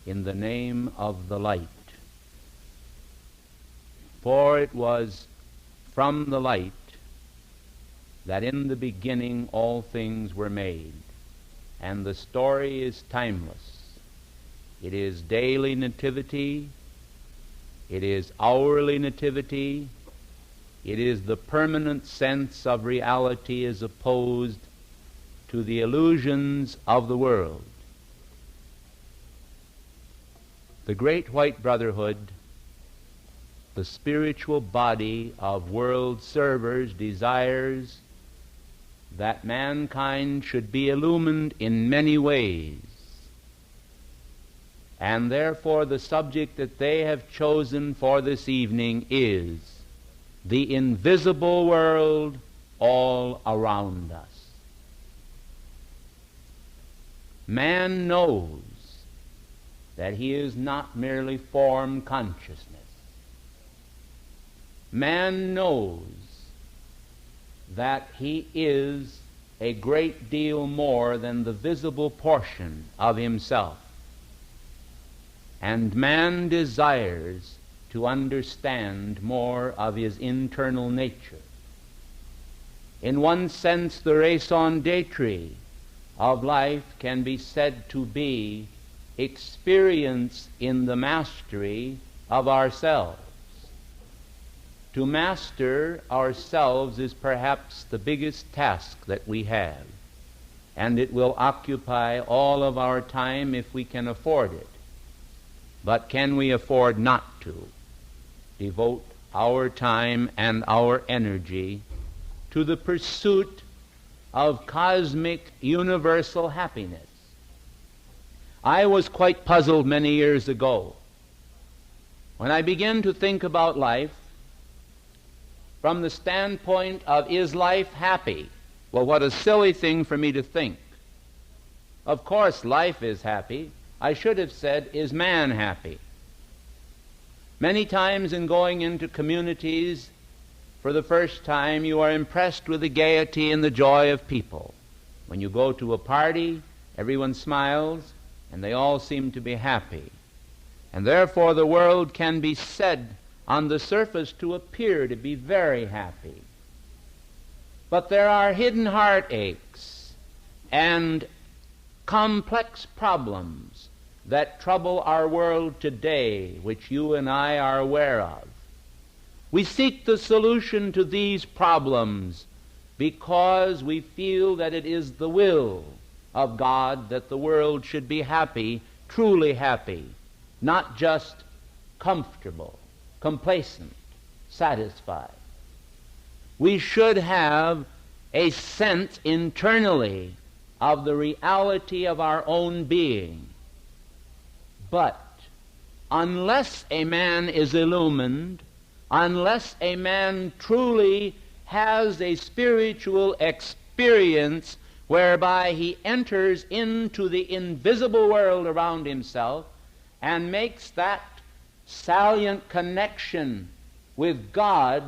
in the name of the light. For it was from the light that in the beginning all things were made, and the story is timeless. It is daily nativity, it is hourly nativity, it is the permanent sense of reality as opposed to the illusions of the world. The Great White Brotherhood, the spiritual body of world servers, desires that mankind should be illumined in many ways. And therefore the subject that they have chosen for this evening is the invisible world all around us. Man knows that he is not merely form consciousness. Man knows that he is a great deal more than the visible portion of himself. And man desires to understand more of his internal nature. In one sense, the raison d'etre of life can be said to be experience in the mastery of ourselves. To master ourselves is perhaps the biggest task that we have, and it will occupy all of our time if we can afford it. But can we afford not to devote our time and our energy to the pursuit of cosmic universal happiness? I was quite puzzled many years ago when I began to think about life from the standpoint of, is life happy? Well, what a silly thing for me to think. Of course life is happy. I should have said, is man happy? Many times in going into communities for the first time, you are impressed with the gaiety and the joy of people. When you go to a party, everyone smiles, and they all seem to be happy. And therefore the world can be said on the surface to appear to be very happy. But there are hidden heartaches and complex problems that trouble our world today, which you and I are aware of. We seek the solution to these problems because we feel that it is the will of God that the world should be happy, truly happy, not just comfortable, complacent, satisfied. We should have a sense internally of the reality of our own being. But unless a man is illumined, unless a man truly has a spiritual experience whereby he enters into the invisible world around himself and makes that salient connection with God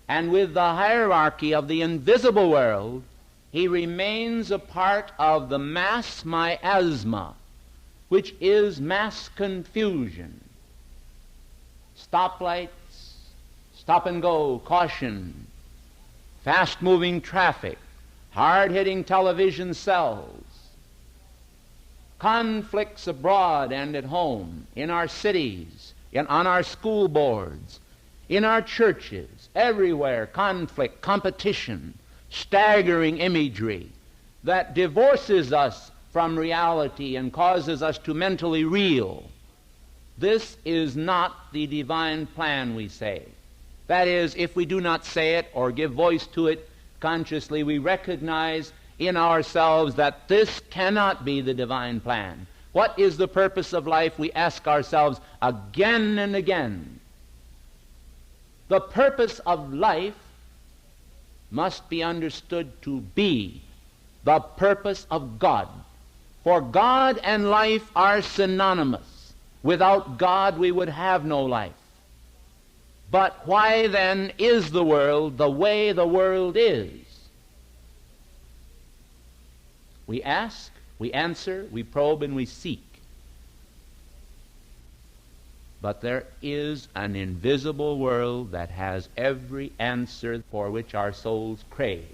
and with the hierarchy of the invisible world, he remains a part of the mass miasma, which is mass confusion. Stoplights, stop and go, caution, fast-moving traffic, hard-hitting television cells, conflicts abroad and at home, in our cities, on our school boards, in our churches, everywhere, conflict, competition, staggering imagery that divorces us from reality and causes us to mentally reel. This is not the divine plan, we say. That is, if we do not say it or give voice to it consciously, we recognize in ourselves that this cannot be the divine plan. What is the purpose of life? We ask ourselves again and again. The purpose of life must be understood to be the purpose of God. For God and life are synonymous. Without God we would have no life. But why then is the world the way the world is? We ask, we answer, we probe, and we seek. But there is an invisible world that has every answer for which our souls crave.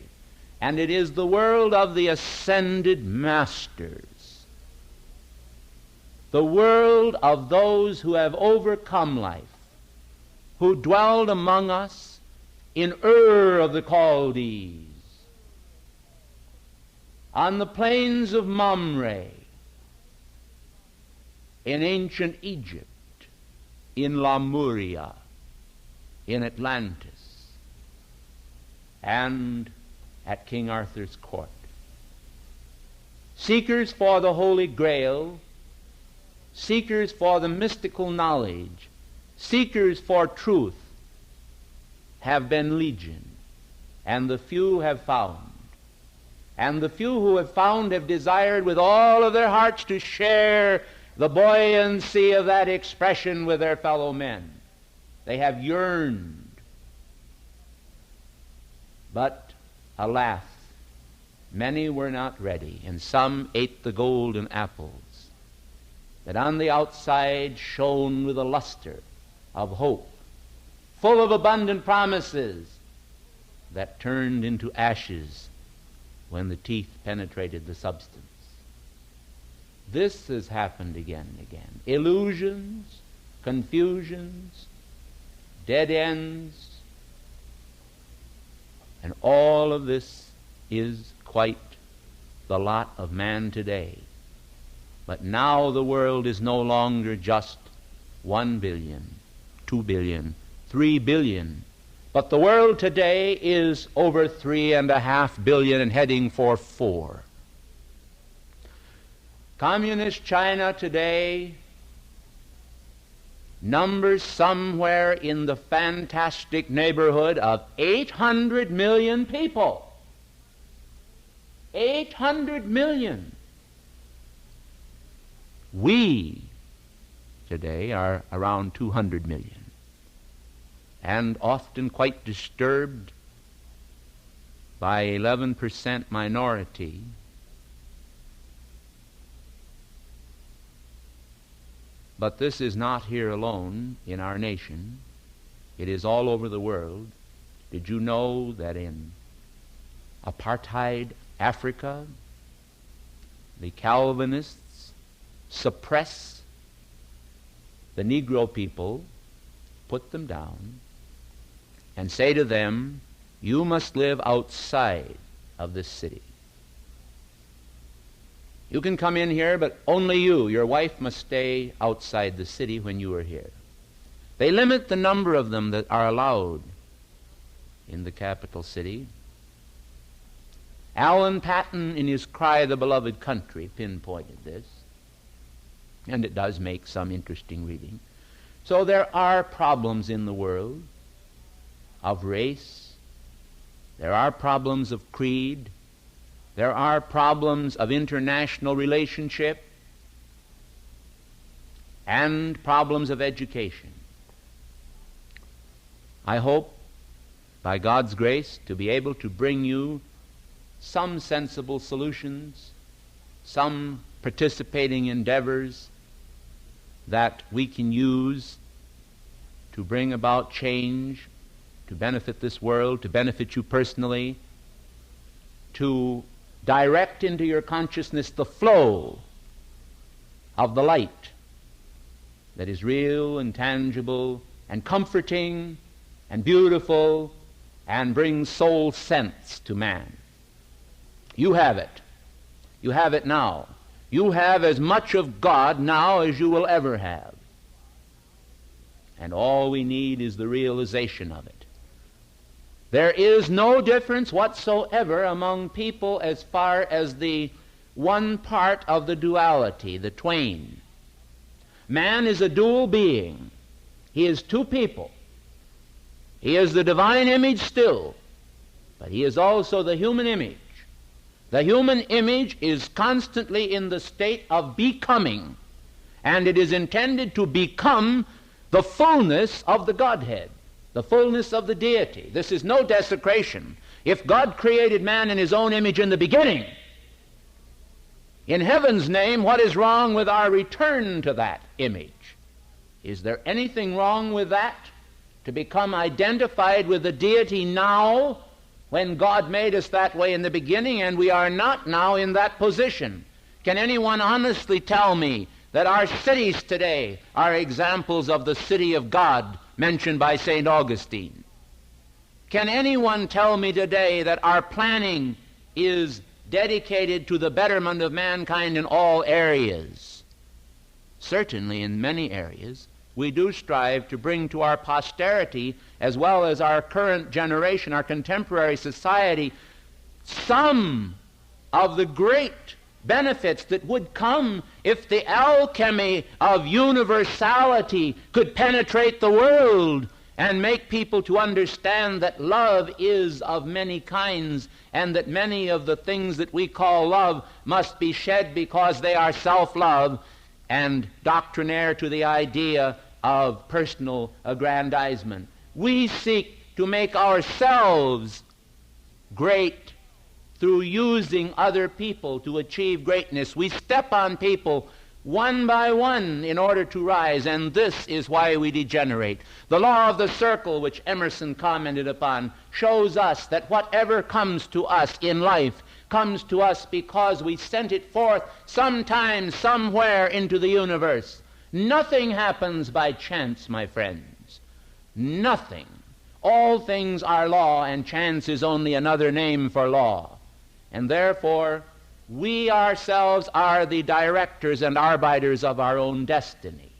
And it is the world of the ascended masters, the world of those who have overcome life, who dwelled among us in Ur of the Chaldees, on the plains of Mamre, in ancient Egypt, in Lemuria, in Atlantis, and at King Arthur's court. Seekers for the Holy Grail, seekers for the mystical knowledge, seekers for truth have been legion, and the few have found. And the few who have found have desired with all of their hearts to share the buoyancy of that expression with their fellow men. They have yearned. But, alas, many were not ready, and some ate the golden apples that on the outside shone with a luster of hope, full of abundant promises that turned into ashes when the teeth penetrated the substance. This has happened again and again. Illusions, confusions, dead ends, and all of this is quite the lot of man today. But now the world is no longer just 1 billion, 2 billion, 3 billion. But the world today is over 3.5 billion and heading for 4. Communist China today numbers somewhere in the fantastic neighborhood of 800 million people. 800 million. We today are around 200 million. And often quite disturbed by 11% minority. But this is not here alone in our nation. It is all over the world. Did you know that in apartheid Africa, the Calvinists suppress the Negro people, put them down, and say to them, you must live outside of this city. You can come in here, but only you, your wife, must stay outside the city when you are here. They limit the number of them that are allowed in the capital city. Alan Paton, in his Cry of the Beloved Country, pinpointed this, and it does make some interesting reading. So there are problems in the world of race. There are problems of creed. There are problems of international relationship and problems of education. I hope, by God's grace, to be able to bring you some sensible solutions, some participating endeavors that we can use to bring about change, to benefit this world, to benefit you personally, to direct into your consciousness the flow of the light that is real and tangible and comforting and beautiful and brings soul sense to man. You have it. You have it now. You have as much of God now as you will ever have. And all we need is the realization of it. There is no difference whatsoever among people as far as the one part of the duality, the twain. Man is a dual being. He is two people. He is the divine image still, but he is also the human image. The human image is constantly in the state of becoming, and it is intended to become the fullness of the Godhead, the fullness of the deity. This is no desecration. If God created man in his own image in the beginning, in heaven's name, what is wrong with our return to that image? Is there anything wrong with that? To become identified with the deity now, when God made us that way in the beginning, and we are not now in that position. Can anyone honestly tell me that our cities today are examples of the city of God mentioned by St. Augustine? Can anyone tell me today that our planning is dedicated to the betterment of mankind in all areas? Certainly in many areas we do strive to bring to our posterity, as well as our current generation, our contemporary society, some of the great benefits that would come if the alchemy of universality could penetrate the world and make people to understand that love is of many kinds, and that many of the things that we call love must be shed because they are self-love and doctrinaire to the idea of personal aggrandizement. We seek to make ourselves great through using other people to achieve greatness. We step on people one by one in order to rise, and this is why we degenerate. The law of the circle, which Emerson commented upon, shows us that whatever comes to us in life comes to us because we sent it forth sometime, somewhere into the universe. Nothing happens by chance, my friends. Nothing. All things are law, and chance is only another name for law. And therefore, we ourselves are the directors and arbiters of our own destiny.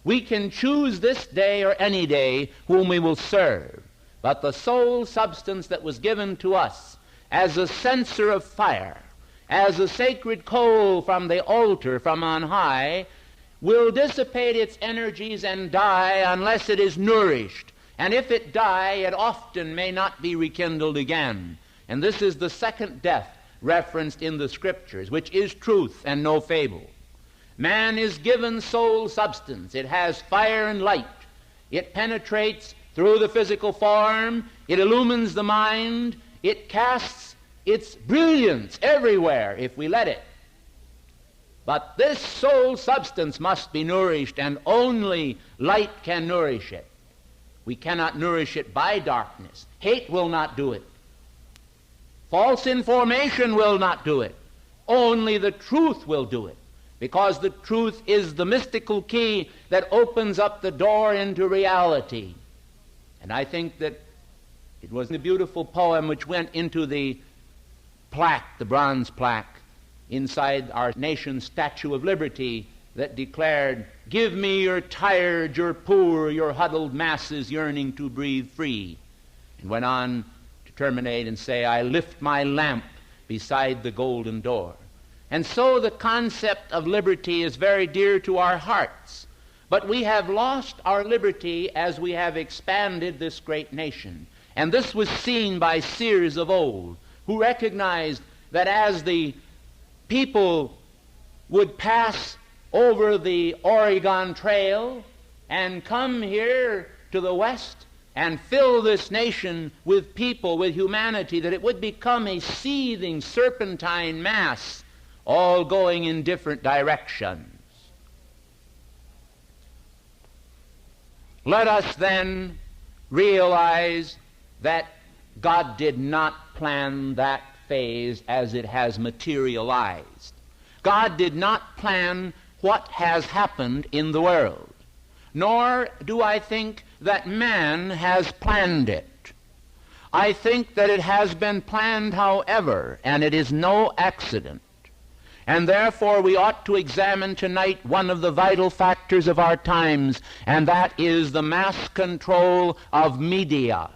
We can choose this day or any day whom we will serve, but the soul substance that was given to us as a censer of fire, as a sacred coal from the altar from on high, will dissipate its energies and die unless it is nourished. And if it die, it often may not be rekindled again. And this is the second death referenced in the Scriptures, which is truth and no fable. Man is given soul substance. It has fire and light. It penetrates through the physical form. It illumines the mind. It casts its brilliance everywhere if we let it. But this soul substance must be nourished, and only light can nourish it. We cannot nourish it by darkness. Hate will not do it. False information will not do it. Only the truth will do it, because the truth is the mystical key that opens up the door into reality. And I think that it was a beautiful poem which went into the plaque, the bronze plaque, inside our nation's Statue of Liberty, that declared, "Give me your tired, your poor, your huddled masses yearning to breathe free," and went on to terminate and say, "I lift my lamp beside the golden door." And so the concept of liberty is very dear to our hearts, but we have lost our liberty as we have expanded this great nation. And this was seen by seers of old, who recognized that as the people would pass over the Oregon Trail and come here to the West and fill this nation with people, with humanity, that it would become a seething serpentine mass, all going in different directions. Let us then realize that God did not plan that phase as it has materialized. God did not plan what has happened in the world, nor do I think that man has planned it. I think that it has been planned, however, and it is no accident. And therefore we ought to examine tonight one of the vital factors of our times, and that is the mass control of media.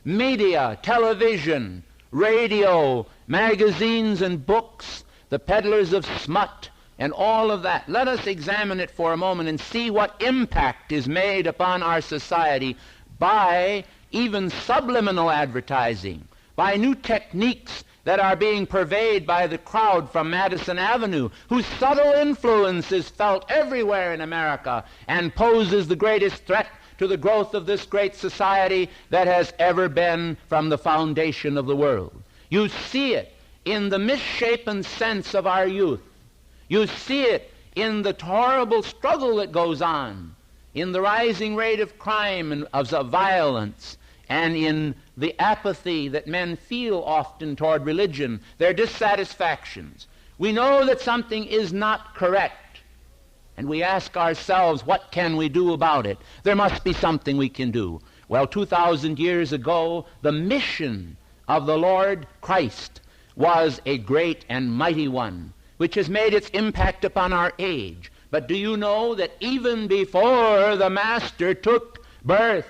Media, television, radio, magazines and books, the peddlers of smut, and all of that. Let us examine it for a moment and see what impact is made upon our society by even subliminal advertising, by new techniques that are being purveyed by the crowd from Madison Avenue, whose subtle influence is felt everywhere in America and poses the greatest threat to the growth of this great society that has ever been from the foundation of the world. You see it in the misshapen sense of our youth. You see it in the horrible struggle that goes on in the rising rate of crime and of violence, and in the apathy that men feel often toward religion, their dissatisfactions. We know that something is not correct, and we ask ourselves, what can we do about it? There must be something we can do. Well, 2,000 years ago, the mission of the Lord Christ was a great and mighty one, which has made its impact upon our age. But do you know that even before the Master took birth,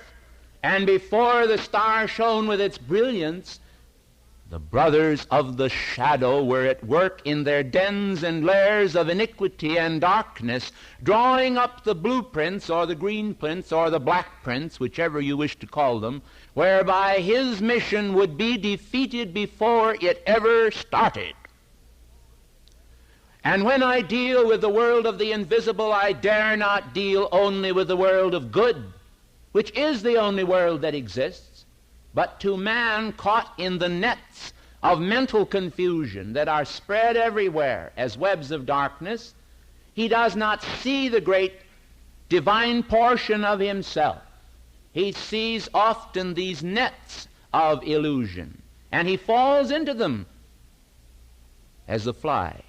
and before the star shone with its brilliance, the brothers of the shadow were at work in their dens and lairs of iniquity and darkness, drawing up the blueprints or the green prints or the black prints, whichever you wish to call them, whereby his mission would be defeated before it ever started. And when I deal with the world of the invisible, I dare not deal only with the world of good, which is the only world that exists, but to man caught in the nets of mental confusion that are spread everywhere as webs of darkness, he does not see the great divine portion of himself. He sees often these nets of illusion, and he falls into them as a fly.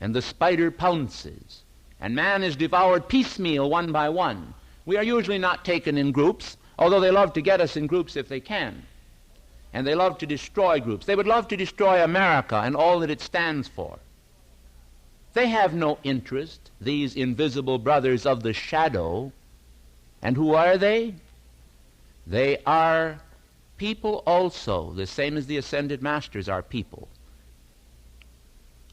And the spider pounces, and man is devoured piecemeal, one by one. We are usually not taken in groups, although they love to get us in groups if they can. And they love to destroy groups. They would love to destroy America and all that it stands for. They have no interest, these invisible brothers of the shadow. And who are they? They are people also, the same as the ascended masters are people,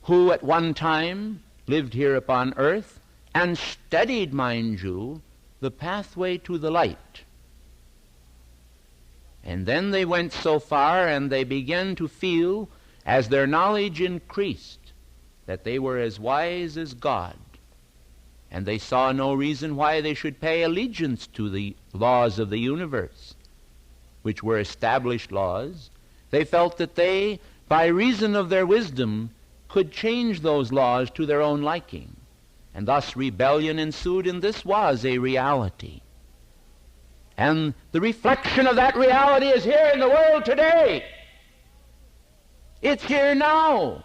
who at one time lived here upon earth and studied, mind you, the pathway to the light. And then they went so far and they began to feel, as their knowledge increased, that they were as wise as God. And they saw no reason why they should pay allegiance to the laws of the universe, which were established laws. They felt that they, by reason of their wisdom, could change those laws to their own liking. And thus rebellion ensued, and this was a reality. And the reflection of that reality is here in the world today. It's here now.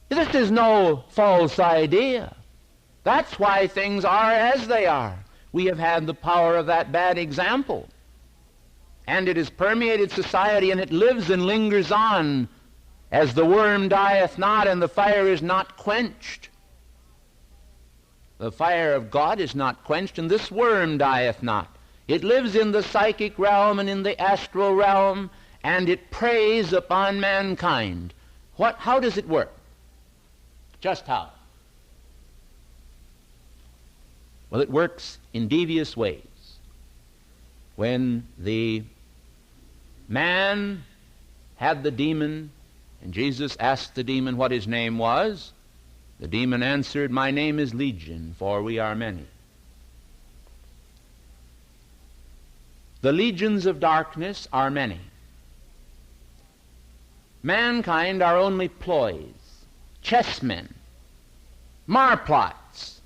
This is no false idea. That's why things are as they are. We have had the power of that bad example. And it has permeated society, and it lives and lingers on, as the worm dieth not and the fire is not quenched. The fire of God is not quenched, and this worm dieth not. It lives in the psychic realm and in the astral realm, and it preys upon mankind. How does it work? Just how? Well, it works in devious ways. When the man had the demon, and Jesus asked the demon what his name was, the demon answered, "My name is Legion, for we are many." The legions of darkness are many. Mankind are only ploys, chessmen, marplots.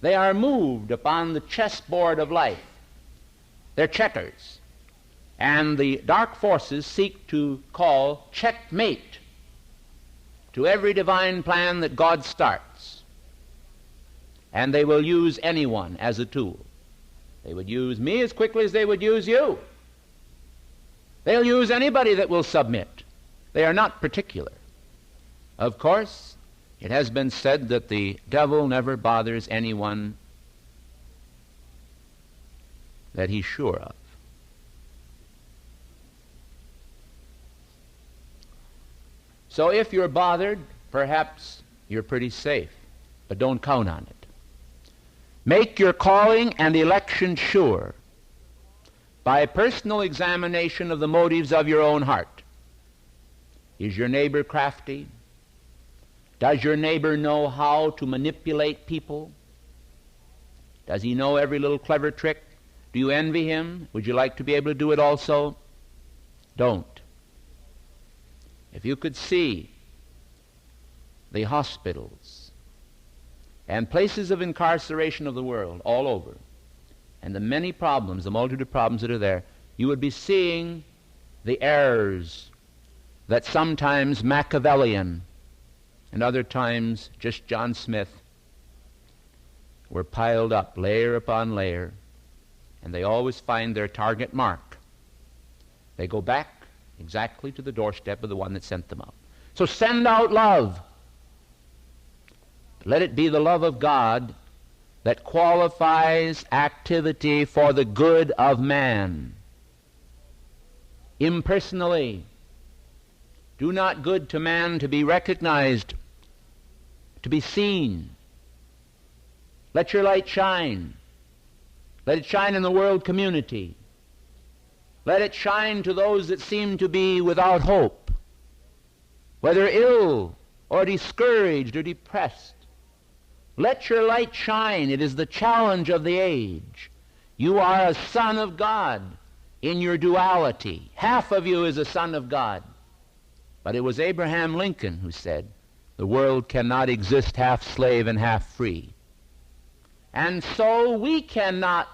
They are moved upon the chessboard of life. They're checkers. And the dark forces seek to call checkmate to every divine plan that God starts. And they will use anyone as a tool. They would use me as quickly as they would use you. They'll use anybody that will submit. They are not particular. Of course, it has been said that the devil never bothers anyone that he's sure of. So if you're bothered, perhaps you're pretty safe, but don't count on it. Make your calling and election sure by personal examination of the motives of your own heart. Is your neighbor crafty? Does your neighbor know how to manipulate people? Does he know every little clever trick? Do you envy him? Would you like to be able to do it also? Don't. If you could see the hospitals and places of incarceration of the world all over, and the many problems, the multitude of problems that are there, you would be seeing the errors that sometimes Machiavellian and other times just John Smith were piled up layer upon layer, and they always find their target mark. They go back exactly to the doorstep of the one that sent them out. So send out love. Let it be the love of God that qualifies activity for the good of man. Impersonally. Do not good to man to be recognized, to be seen. Let your light shine. Let it shine in the world community. Let it shine to those that seem to be without hope, whether ill or discouraged or depressed. Let your light shine. It is the challenge of the age. You are a son of God in your duality. Half of you is a son of God. But it was Abraham Lincoln who said, the world cannot exist half slave and half free. And so we cannot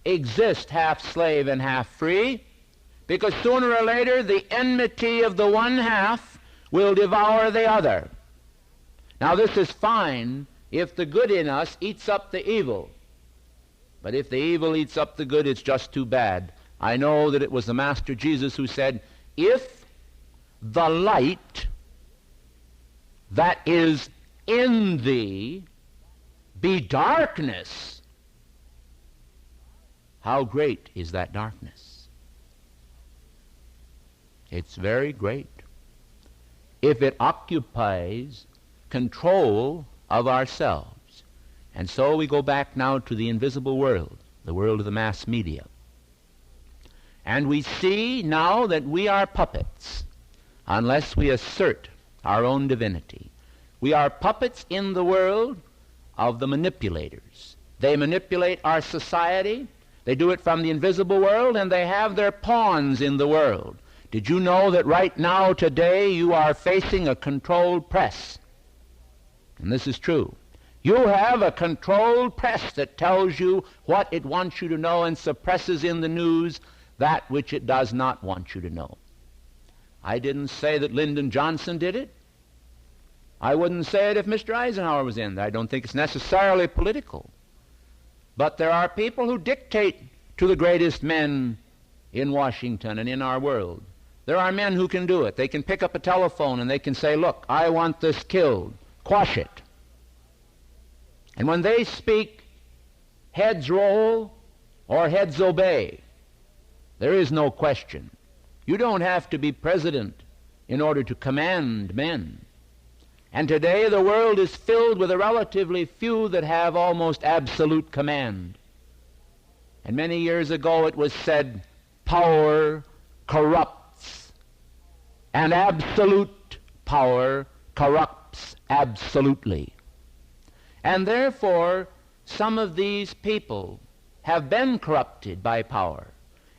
exist half slave and half free, because sooner or later the enmity of the one half will devour the other. Now this is fine if the good in us eats up the evil. But if the evil eats up the good, it's just too bad. I know that it was the Master Jesus who said, if the light that is in thee be darkness, how great is that darkness? It's very great. If it occupies control of ourselves. And so we go back now to the invisible world, the world of the mass media. And we see now that we are puppets unless we assert our own divinity. We are puppets in the world of the manipulators. They manipulate our society. They do it from the invisible world, and they have their pawns in the world. Did you know that right now, today, you are facing a controlled press? And this is true. You have a controlled press that tells you what it wants you to know and suppresses in the news that which it does not want you to know. I didn't say that Lyndon Johnson did it. I wouldn't say it if Mr. Eisenhower was in there. I don't think it's necessarily political. But there are people who dictate to the greatest men in Washington and in our world. There are men who can do it. They can pick up a telephone and they can say, look, I want this killed. Quash it. And when they speak, heads roll or heads obey. There is no question. You don't have to be president in order to command men. And today the world is filled with a relatively few that have almost absolute command. And many years ago it was said, power corrupts, and absolute power corrupts absolutely. And therefore, some of these people have been corrupted by power.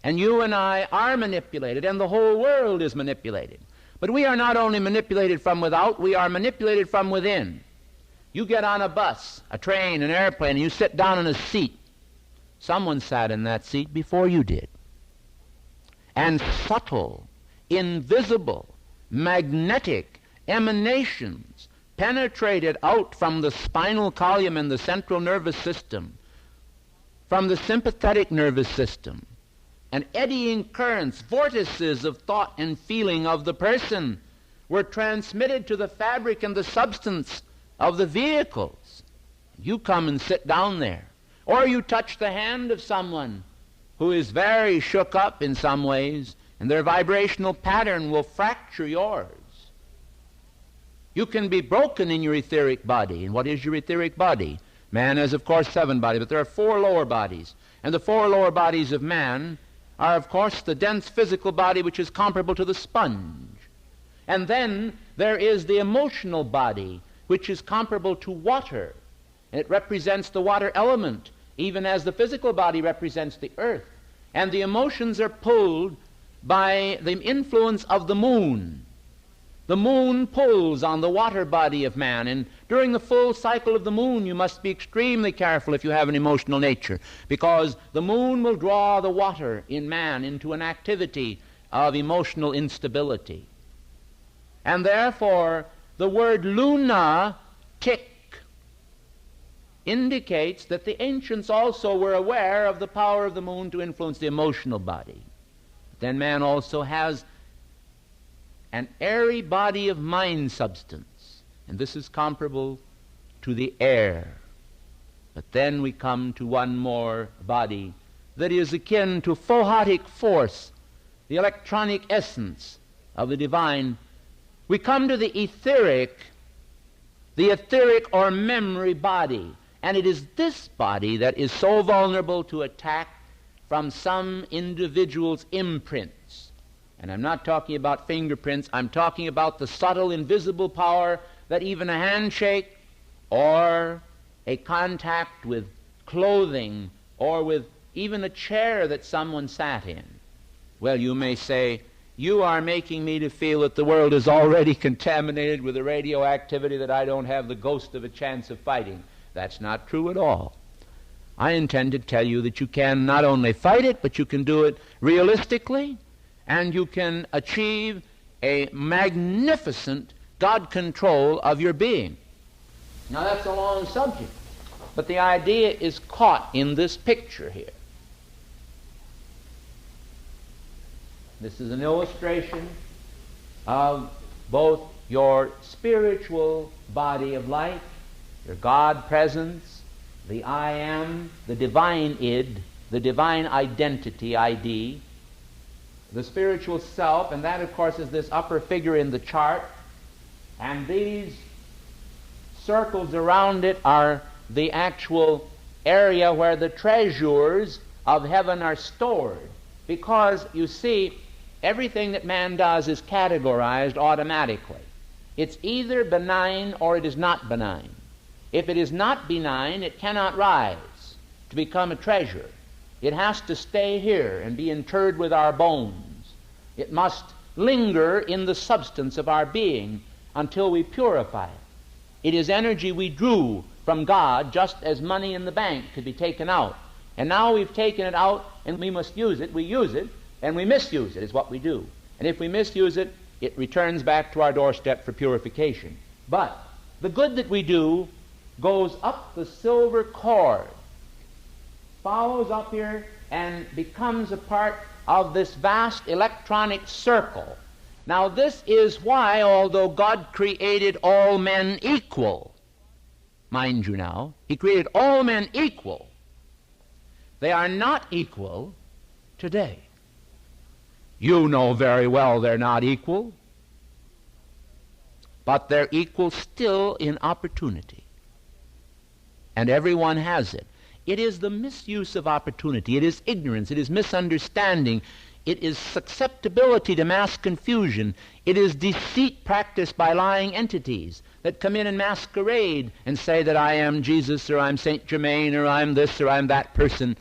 And you and I are manipulated, and the whole world is manipulated. But we are not only manipulated from without, we are manipulated from within. You get on a bus, a train, an airplane, and you sit down in a seat. Someone sat in that seat before you did. And subtle, invisible, magnetic emanations penetrated out from the spinal column in the central nervous system, from the sympathetic nervous system, and eddying currents, vortices of thought and feeling of the person were transmitted to the fabric and the substance of the vehicles. You come and sit down there. Or you touch the hand of someone who is very shook up in some ways, and their vibrational pattern will fracture yours. You can be broken in your etheric body. And what is your etheric body? Man has, of course, 7 bodies, but there are 4 lower bodies. And the 4 lower bodies of man are, of course, the dense physical body, which is comparable to the sponge. And then there is the emotional body, which is comparable to water. And it represents the water element, even as the physical body represents the earth. And the emotions are pulled by the influence of the moon. The moon pulls on the water body of man, and during the full cycle of the moon you must be extremely careful if you have an emotional nature, because the moon will draw the water in man into an activity of emotional instability. And therefore the word lunatic indicates that the ancients also were aware of the power of the moon to influence the emotional body. Then man also has an airy body of mind substance, and this is comparable to the air. But then we come to one more body that is akin to photic force, the electronic essence of the divine. We come to the etheric or memory body, and it is this body that is so vulnerable to attack from some individual's imprints. And I'm not talking about fingerprints, I'm talking about the subtle, invisible power that even a handshake or a contact with clothing or with even a chair that someone sat in. Well, you may say, you are making me to feel that the world is already contaminated with a radioactivity that I don't have the ghost of a chance of fighting. That's not true at all. I intend to tell you that you can not only fight it, but you can do it realistically, and you can achieve a magnificent God control of your being. Now that's a long subject, but the idea is caught in this picture here. This is an illustration of both your spiritual body of life, your God presence, the I am, the divine id, the divine identity, ID, the spiritual self, and that of course is this upper figure in the chart, and these circles around it are the actual area where the treasures of heaven are stored. Because, you see, everything that man does is categorized automatically. It's either benign or it is not benign. If it is not benign, it cannot rise to become a treasure. It has to stay here and be interred with our bones. It must linger in the substance of our being until we purify it. It is energy we drew from God, just as money in the bank could be taken out. And now we've taken it out and we must use it. We use it and we misuse it is what we do. And if we misuse it, it returns back to our doorstep for purification. But the good that we do goes up the silver cord, follows up here, and becomes a part of this vast electronic circle. Now this is why, although God created all men equal, mind you now, He created all men equal, they are not equal today. You know very well they're not equal, but they're equal still in opportunity. And everyone has it. It is the misuse of opportunity. It is ignorance. It is misunderstanding. It is susceptibility to mass confusion. It is deceit practiced by lying entities that come in and masquerade and say that I am Jesus, or I'm Saint Germain, or I'm this, or I'm that person.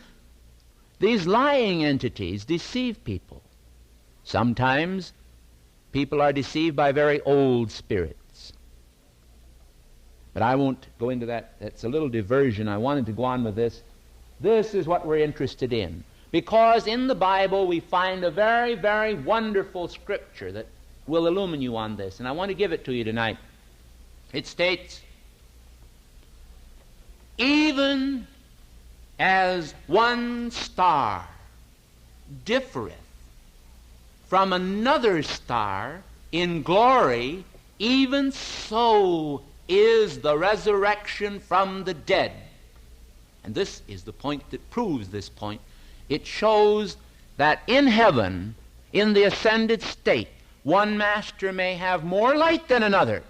These lying entities deceive people. Sometimes people are deceived by very old spirits. But I won't go into that. That's a little diversion. I wanted to go on with this. This is what we're interested in. Because in the Bible we find a very, very wonderful scripture that will illumine you on this. And I want to give it to you tonight. It states, even as one star differeth from another star in glory, even so is the resurrection from the dead. And this is the point that proves this point. It shows that in heaven, in the ascended state, one master may have more light than another.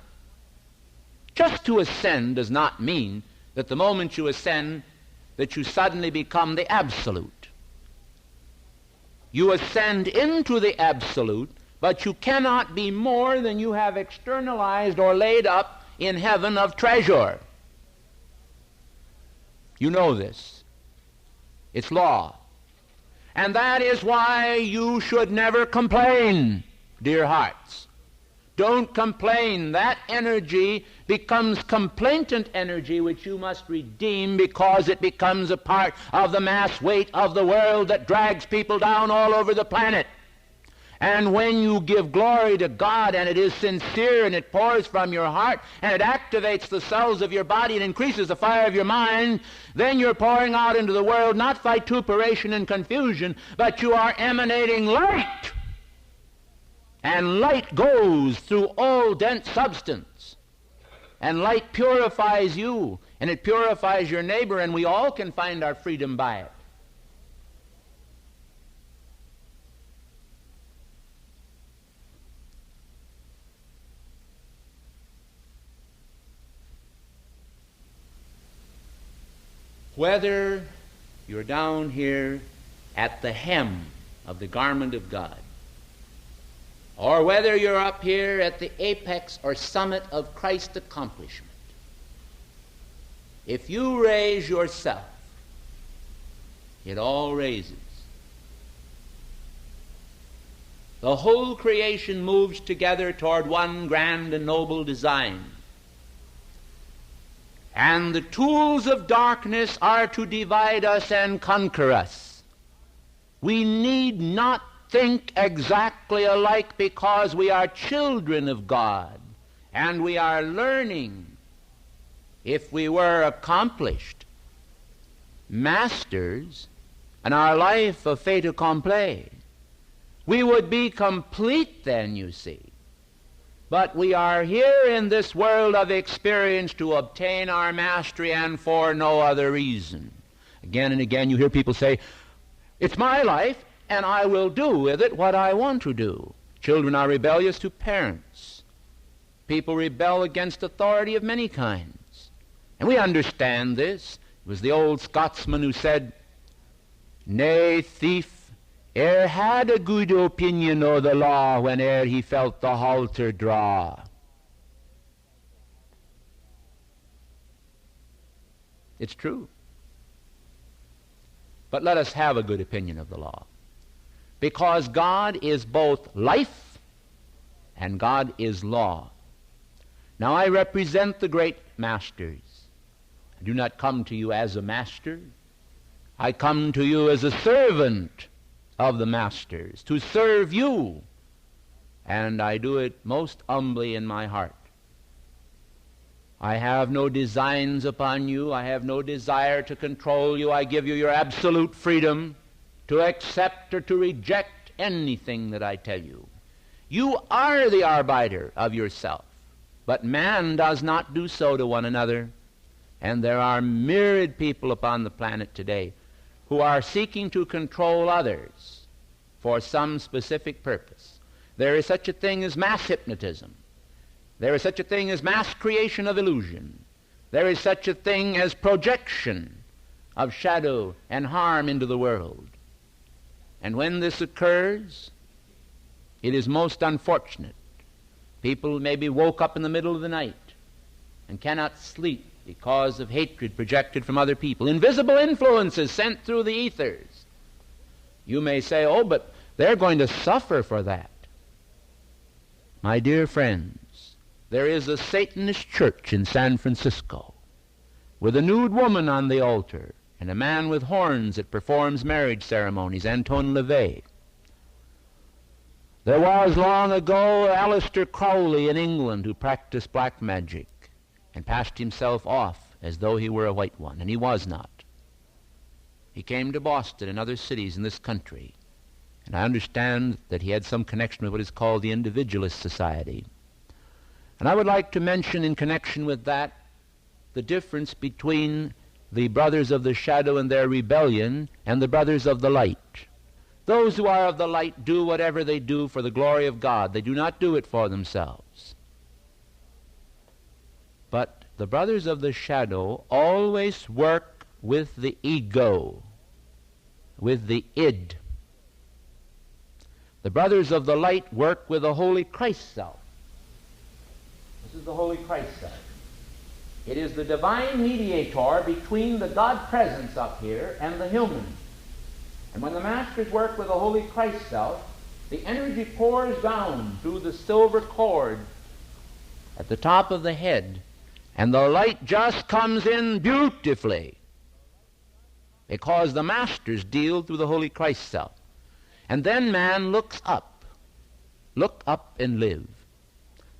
Just to ascend does not mean that the moment you ascend, that you suddenly become the absolute. You ascend into the absolute, but you cannot be more than you have externalized or laid up in heaven of treasure. You know this. It's law. And that is why you should never complain, dear hearts. Don't complain. That energy becomes complainant energy, which you must redeem, because it becomes a part of the mass weight of the world that drags people down all over the planet. And when you give glory to God, and it is sincere, and it pours from your heart, and it activates the cells of your body and increases the fire of your mind, then you're pouring out into the world not vituperation and confusion, but you are emanating light. And light goes through all dense substance. And light purifies you, and it purifies your neighbor, and we all can find our freedom by it. Whether you're down here at the hem of the garment of God, or whether you're up here at the apex or summit of Christ's accomplishment, if you raise yourself, it all raises. The whole creation moves together toward one grand and noble design. And the tools of darkness are to divide us and conquer us. We need not think exactly alike, because we are children of God, and we are learning. If we were accomplished masters in our life of fait accompli, we would be complete then, you see. But we are here in this world of experience to obtain our mastery, and for no other reason. Again and again you hear people say, it's my life, and I will do with it what I want to do. Children are rebellious to parents. People rebel against authority of many kinds. And we understand this. It was the old Scotsman who said, "Nay, thief e'er had a good opinion o' the law whene'er he felt the halter draw." It's true. But let us have a good opinion of the law, because God is both life and God is law. Now I represent the great masters. I do not come to you as a master. I come to you as a servant of the masters, to serve you, and I do it most humbly in my heart. I have no designs upon you. I have no desire to control you. I give you your absolute freedom to accept or to reject anything that I tell you. You are the arbiter of yourself, but man does not do so to one another. And there are myriad people upon the planet today who are seeking to control others for some specific purpose. There is such a thing as mass hypnotism. There is such a thing as mass creation of illusion. There is such a thing as projection of shadow and harm into the world. And when this occurs, it is most unfortunate. People may be woke up in the middle of the night and cannot sleep because of hatred projected from other people. Invisible influences sent through the ethers. You may say, oh, but they're going to suffer for that. My dear friends, there is a Satanist church in San Francisco with a nude woman on the altar and a man with horns that performs marriage ceremonies, Anton LaVey. There was long ago Aleister Crowley in England who practiced black magic and passed himself off as though he were a white one, and he was not. He came to Boston and other cities in this country, and I understand that he had some connection with what is called the Individualist Society. And I would like to mention in connection with that the difference between the brothers of the shadow and their rebellion and the brothers of the light. Those who are of the light do whatever they do for the glory of God. They do not do it for themselves. But the brothers of the shadow always work with the ego, with the id. The brothers of the light work with the Holy Christ self. This is the Holy Christ self. It is the divine mediator between the God presence up here and the human. And when the masters work with the Holy Christ self, the energy pours down through the silver cord at the top of the head, and the light just comes in beautifully, because the masters deal through the Holy Christ self. And then man looks up. Look up and live.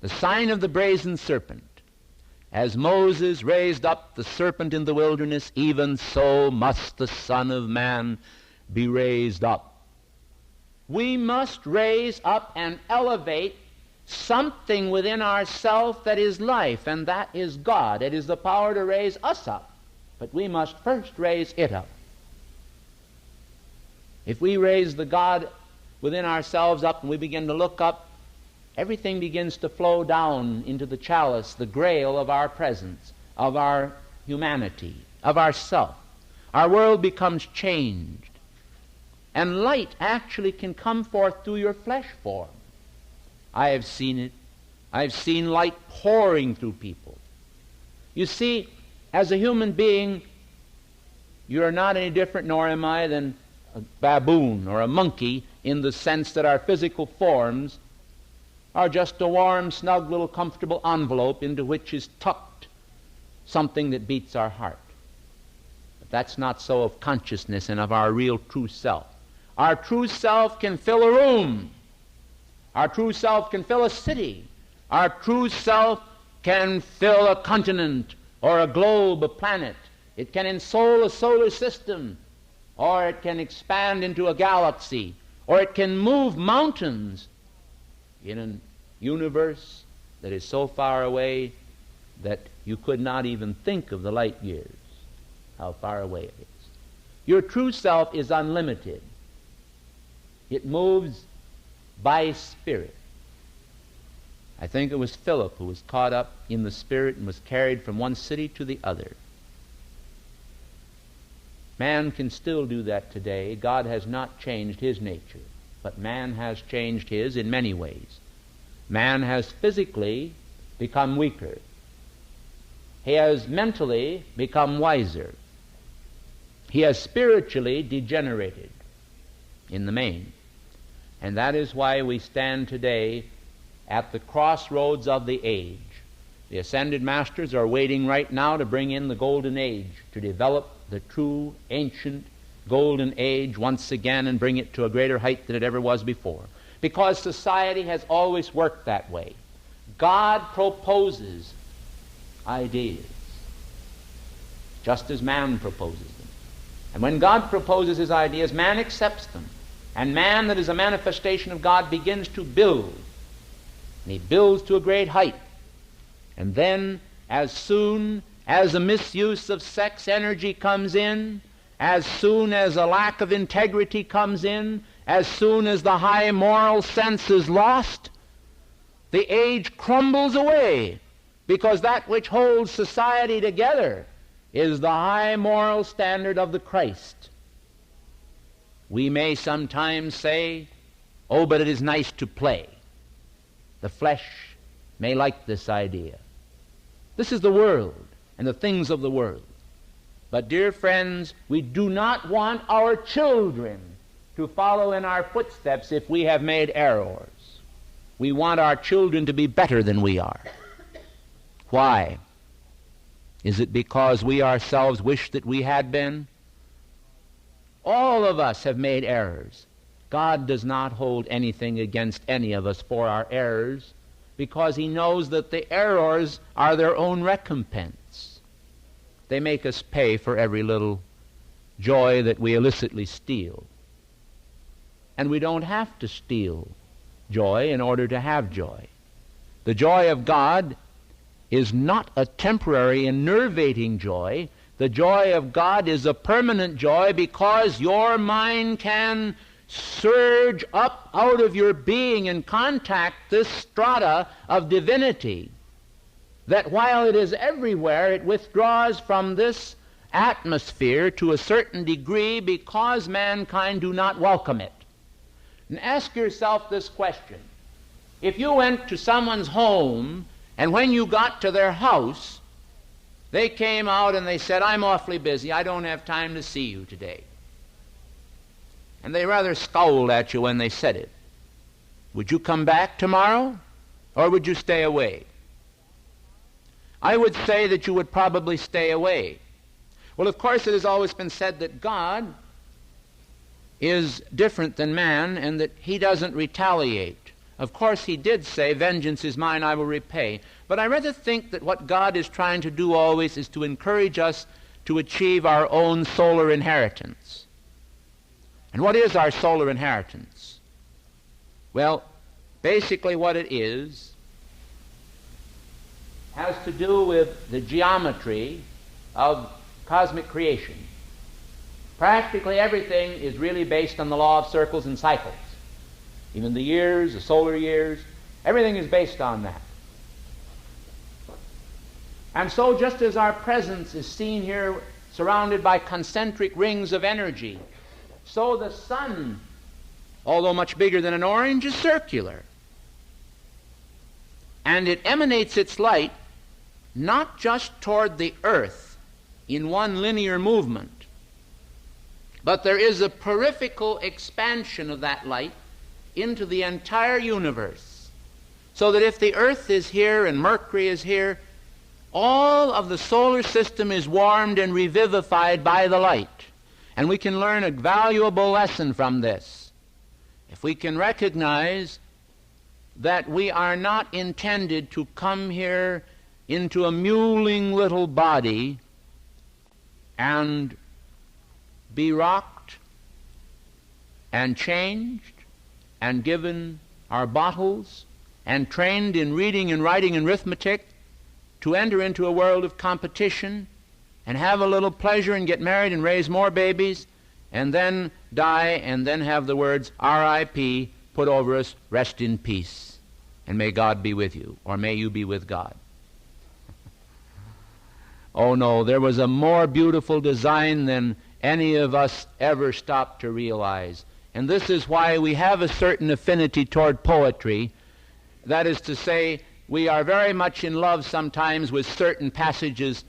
The sign of the brazen serpent. As Moses raised up the serpent in the wilderness, even so must the Son of Man be raised up. We must raise up and elevate something within ourselves that is life, and that is God. It is the power to raise us up, but we must first raise it up. If we raise the God within ourselves up and we begin to look up, everything begins to flow down into the chalice, the grail of our presence, of our humanity, of ourself. Our world becomes changed. And light actually can come forth through your flesh form. I have seen it. I've seen light pouring through people. You see, as a human being, you are not any different, nor am I, than a baboon or a monkey, in the sense that our physical forms are just a warm, snug, little comfortable envelope into which is tucked something that beats our heart. But that's not so of consciousness and of our real true self. Our true self can fill a room. Our true self can fill a city. Our true self can fill a continent or a globe, a planet. It can ensoul a solar system, or it can expand into a galaxy, or it can move mountains in a universe that is so far away that you could not even think of the light years, how far away it is. Your true self is unlimited. It moves by spirit. I think it was Philip who was caught up in the spirit and was carried from one city to the other. Man can still do that today. God has not changed his nature, but man has changed his in many ways. Man has physically become weaker. He has mentally become wiser. He has spiritually degenerated in the main. And that is why we stand today at the crossroads of the age. The ascended masters are waiting right now to bring in the golden age, to develop the true ancient golden age once again and bring it to a greater height than it ever was before. Because society has always worked that way. God proposes ideas, just as man proposes them. And when God proposes his ideas, man accepts them. And man, that is a manifestation of God, begins to build. And he builds to a great height. And then, as soon as the misuse of sex energy comes in, as soon as a lack of integrity comes in, as soon as the high moral sense is lost, the age crumbles away, because that which holds society together is the high moral standard of the Christ. We may sometimes say, oh, but it is nice to play. The flesh may like this idea. This is the world and the things of the world. But, dear friends, we do not want our children to follow in our footsteps if we have made errors. We want our children to be better than we are. Why? Is it because we ourselves wish that we had been? All of us have made errors. God does not hold anything against any of us for our errors, because he knows that the errors are their own recompense. They make us pay for every little joy that we illicitly steal. And we don't have to steal joy in order to have joy. The joy of God is not a temporary, enervating joy. The joy of God is a permanent joy, because your mind can surge up out of your being and contact this strata of divinity, that while it is everywhere, it withdraws from this atmosphere to a certain degree because mankind do not welcome it. And ask yourself this question. If you went to someone's home, and when you got to their house, they came out and they said, I'm awfully busy, I don't have time to see you today. And they rather scowled at you when they said it. Would you come back tomorrow, or would you stay away? I would say that you would probably stay away. Well, of course, it has always been said that God is different than man and that he doesn't retaliate. Of course, he did say, "Vengeance is mine, I will repay." But I rather think that what God is trying to do always is to encourage us to achieve our own solar inheritance. And what is our solar inheritance? Well, basically what it is has to do with the geometry of cosmic creation. Practically everything is really based on the law of circles and cycles. Even the years, the solar years, everything is based on that. And so just as our presence is seen here surrounded by concentric rings of energy, so the sun, although much bigger than an orange, is circular. And it emanates its light not just toward the earth in one linear movement, but there is a peripheral expansion of that light into the entire universe, so that if the earth is here and Mercury is here, all of the solar system is warmed and revivified by the light. And we can learn a valuable lesson from this. If we can recognize that we are not intended to come here into a mewling little body and be rocked and changed and given our bottles and trained in reading and writing and arithmetic to enter into a world of competition and have a little pleasure and get married and raise more babies and then die and then have the words R.I.P. put over us, "Rest in peace, and may God be with you," or "May you be with God." Oh no, there was a more beautiful design than any of us ever stopped to realize. And this is why we have a certain affinity toward poetry. That is to say, we are very much in love sometimes with certain passages,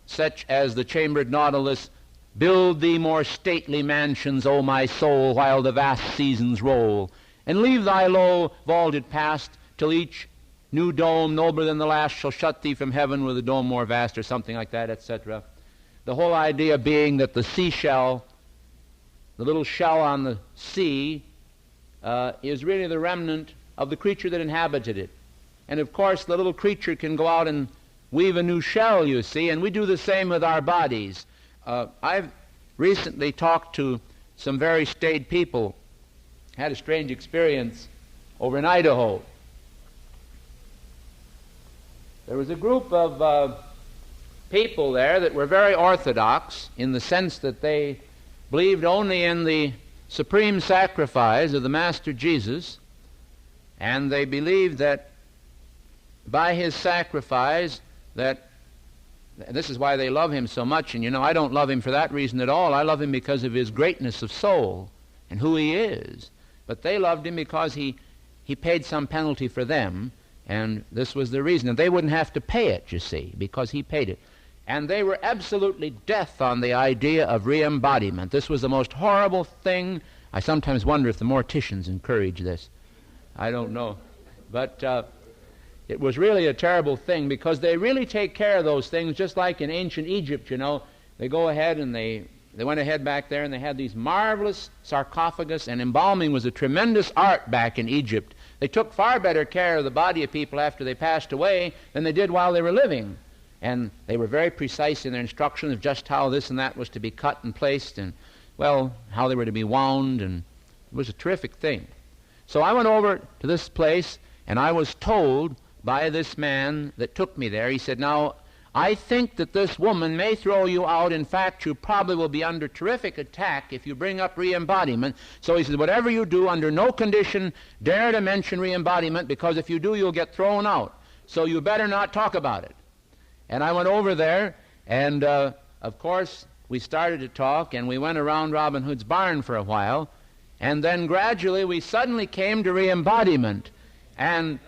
such as the chambered nautilus, "Build thee more stately mansions, O my soul, while the vast seasons roll, and leave thy low vaulted past, till each new dome, nobler than the last, shall shut thee from heaven with a dome more vast," or something like that, etc. The whole idea being that the seashell, the little shell on the sea, is really the remnant of the creature that inhabited it. And of course the little creature can go out and weave a new shell, you see, and we do the same with our bodies. I've recently talked to some very staid people, had a strange experience over in Idaho. There was a group of people there that were very orthodox in the sense that they believed only in the supreme sacrifice of the Master Jesus, and they believed that by his sacrifice, that this is why they love him so much. And you know, I don't love him for that reason at all. I love him because of his greatness of soul and who he is. But they loved him because he paid some penalty for them, and this was the reason. And they wouldn't have to pay it, you see, because he paid it. And they were absolutely death on the idea of re-embodiment. This was the most horrible thing. I sometimes wonder if the morticians encourage this. I don't know. But it was really a terrible thing, because they really take care of those things, just like in ancient Egypt, you know. They go ahead and they went ahead back there and they had these marvelous sarcophagus, and embalming was a tremendous art back in Egypt. They took far better care of the body of people after they passed away than they did while they were living. And they were very precise in their instructions of just how this and that was to be cut and placed, and, well, how they were to be wound, and it was a terrific thing. So I went over to this place, and I was told by this man that took me there, he said, "Now, I think that this woman may throw you out. In fact, you probably will be under terrific attack if you bring up re-embodiment. So he said, whatever you do, under no condition dare to mention re-embodiment, because if you do, you'll get thrown out. So you better not talk about it." And I went over there, and of course we started to talk, and we went around Robin Hood's barn for a while, and then gradually we suddenly came to re-embodiment, and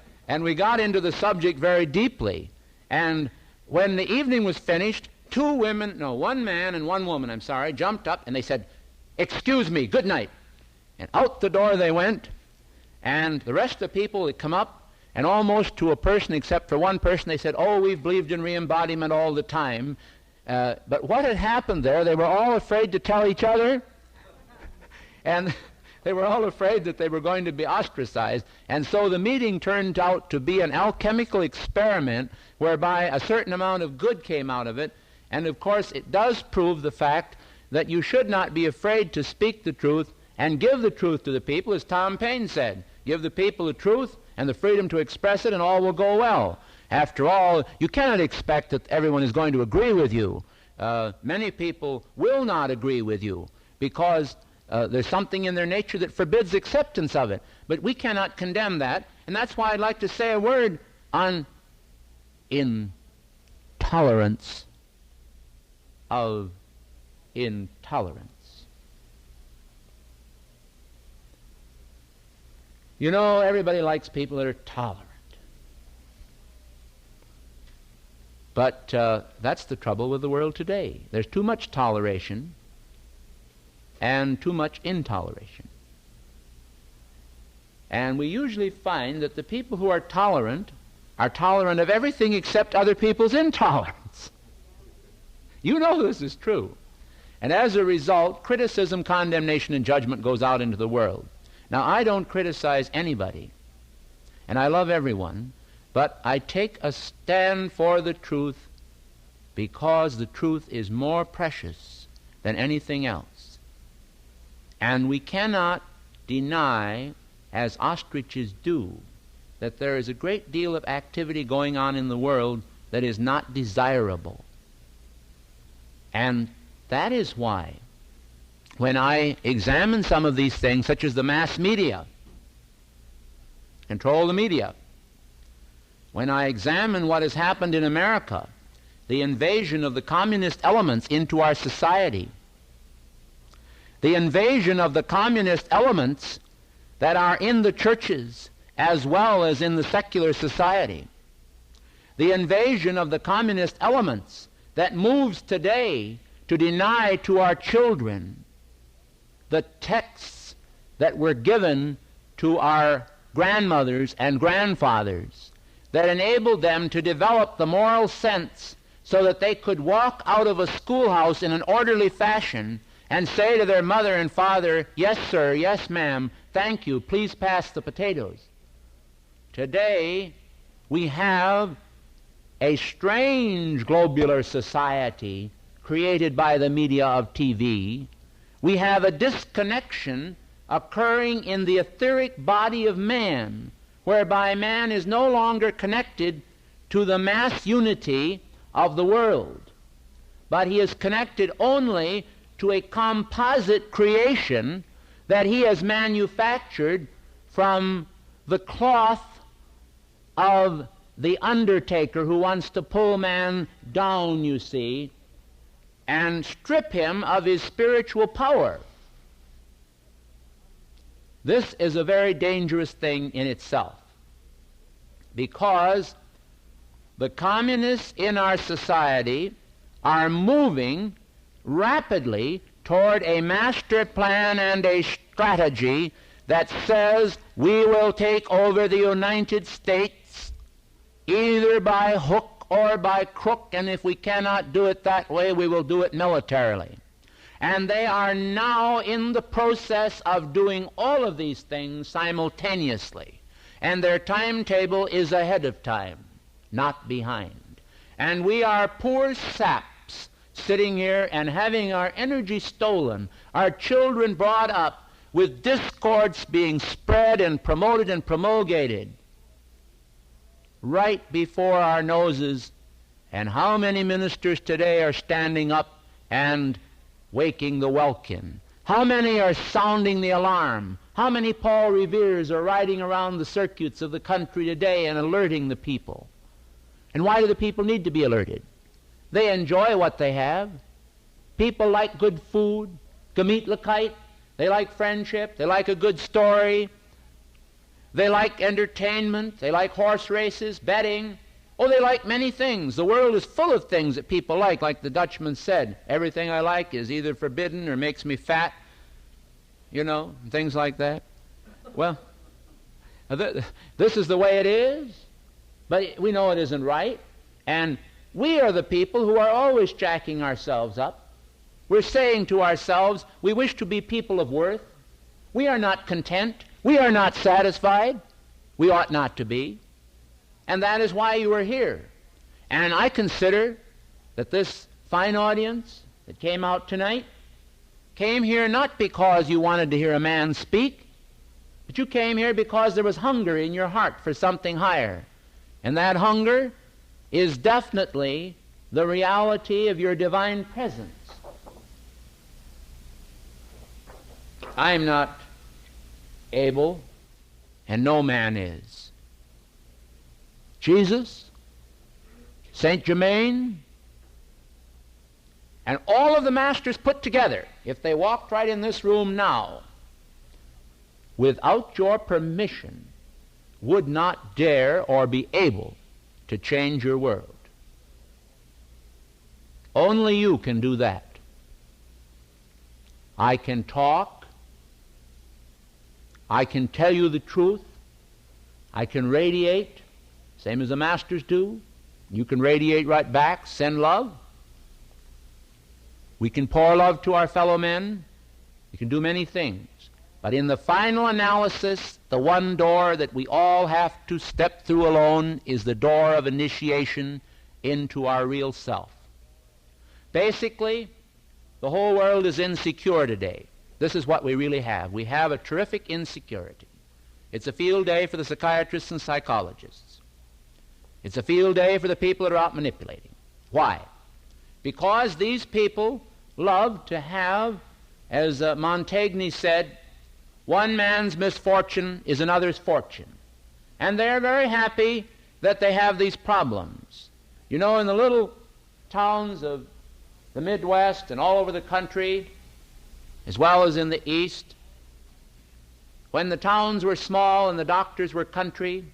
we got into the subject very deeply. And when the evening was finished, one man and one woman, jumped up, and they said, "Excuse me, good night." And out the door they went, and the rest of the people had come up, And almost to a person, except for one person, they said, oh, we've believed in re-embodiment all the time. But what had happened there, they were all afraid to tell each other. And they were all afraid that they were going to be ostracized. And so the meeting turned out to be an alchemical experiment whereby a certain amount of good came out of it. And of course, it does prove the fact that you should not be afraid to speak the truth and give the truth to the people, as Tom Paine said. Give the people the truth and the freedom to express it, and all will go well. After all, you cannot expect that everyone is going to agree with you. Many people will not agree with you because there's something in their nature that forbids acceptance of it. But we cannot condemn that, and that's why I'd like to say a word on intolerance of intolerance. You know, everybody likes people that are tolerant. But that's the trouble with the world today. There's too much toleration and too much intoleration. And we usually find that the people who are tolerant of everything except other people's intolerance. You know this is true. And as a result, criticism, condemnation, and judgment goes out into the world. Now, I don't criticize anybody, and I love everyone, but I take a stand for the truth because the truth is more precious than anything else. And we cannot deny, as ostriches do, that there is a great deal of activity going on in the world that is not desirable. And that is why, when I examine some of these things, such as the mass media, control the media, when I examine what has happened in America, the invasion of the communist elements into our society, the invasion of the communist elements that are in the churches as well as in the secular society, the invasion of the communist elements that moves today to deny to our children the texts that were given to our grandmothers and grandfathers, that enabled them to develop the moral sense so that they could walk out of a schoolhouse in an orderly fashion and say to their mother and father, yes, sir, yes, ma'am, thank you, please pass the potatoes. Today, we have a strange globular society created by the media of TV. We have a disconnection occurring in the etheric body of man, whereby man is no longer connected to the mass unity of the world, but he is connected only to a composite creation that he has manufactured from the cloth of the undertaker who wants to pull man down, you see, and strip him of his spiritual power. This is a very dangerous thing in itself, because the communists in our society are moving rapidly toward a master plan and a strategy that says we will take over the United States either by hook or by crook, and if we cannot do it that way, we will do it militarily. And they are now in the process of doing all of these things simultaneously. And their timetable is ahead of time, not behind. And we are poor saps sitting here and having our energy stolen, our children brought up with discords being spread and promoted and promulgated right before our noses. And how many ministers today are standing up and waking the welkin? How many are sounding the alarm? How many Paul Reveres are riding around the circuits of the country today and alerting the people? And why do the people need to be alerted? They enjoy what they have. People like good food, gemütlichkeit. They like friendship. They like a good story. They like entertainment. They like horse races, betting. Oh, they like many things. The world is full of things that people like the Dutchman said. Everything I like is either forbidden or makes me fat, you know, things like that. Well, This is the way it is, but we know it isn't right. And we are the people who are always jacking ourselves up. We're saying to ourselves, we wish to be people of worth. We are not content. We are not satisfied. We ought not to be. And that is why you are here. And I consider that this fine audience that came out tonight came here not because you wanted to hear a man speak, but you came here because there was hunger in your heart for something higher. And that hunger is definitely the reality of your divine presence. I am not able, and no man is. Jesus, Saint Germain, and all of the masters put together, if they walked right in this room now, without your permission, would not dare or be able to change your world. Only you can do that. I can talk. I can tell you the truth. I can radiate, same as the masters do. You can radiate right back, send love. We can pour love to our fellow men. We can do many things. But in the final analysis, the one door that we all have to step through alone is the door of initiation into our real self. Basically, the whole world is insecure today. This is what we really have. We have a terrific insecurity. It's a field day for the psychiatrists and psychologists. It's a field day for the people that are out manipulating. Why? Because these people love to have, as Montaigne said, one man's misfortune is another's fortune. And they're very happy that they have these problems. You know, in the little towns of the Midwest and all over the country, as well as in the East, when the towns were small and the doctors were country,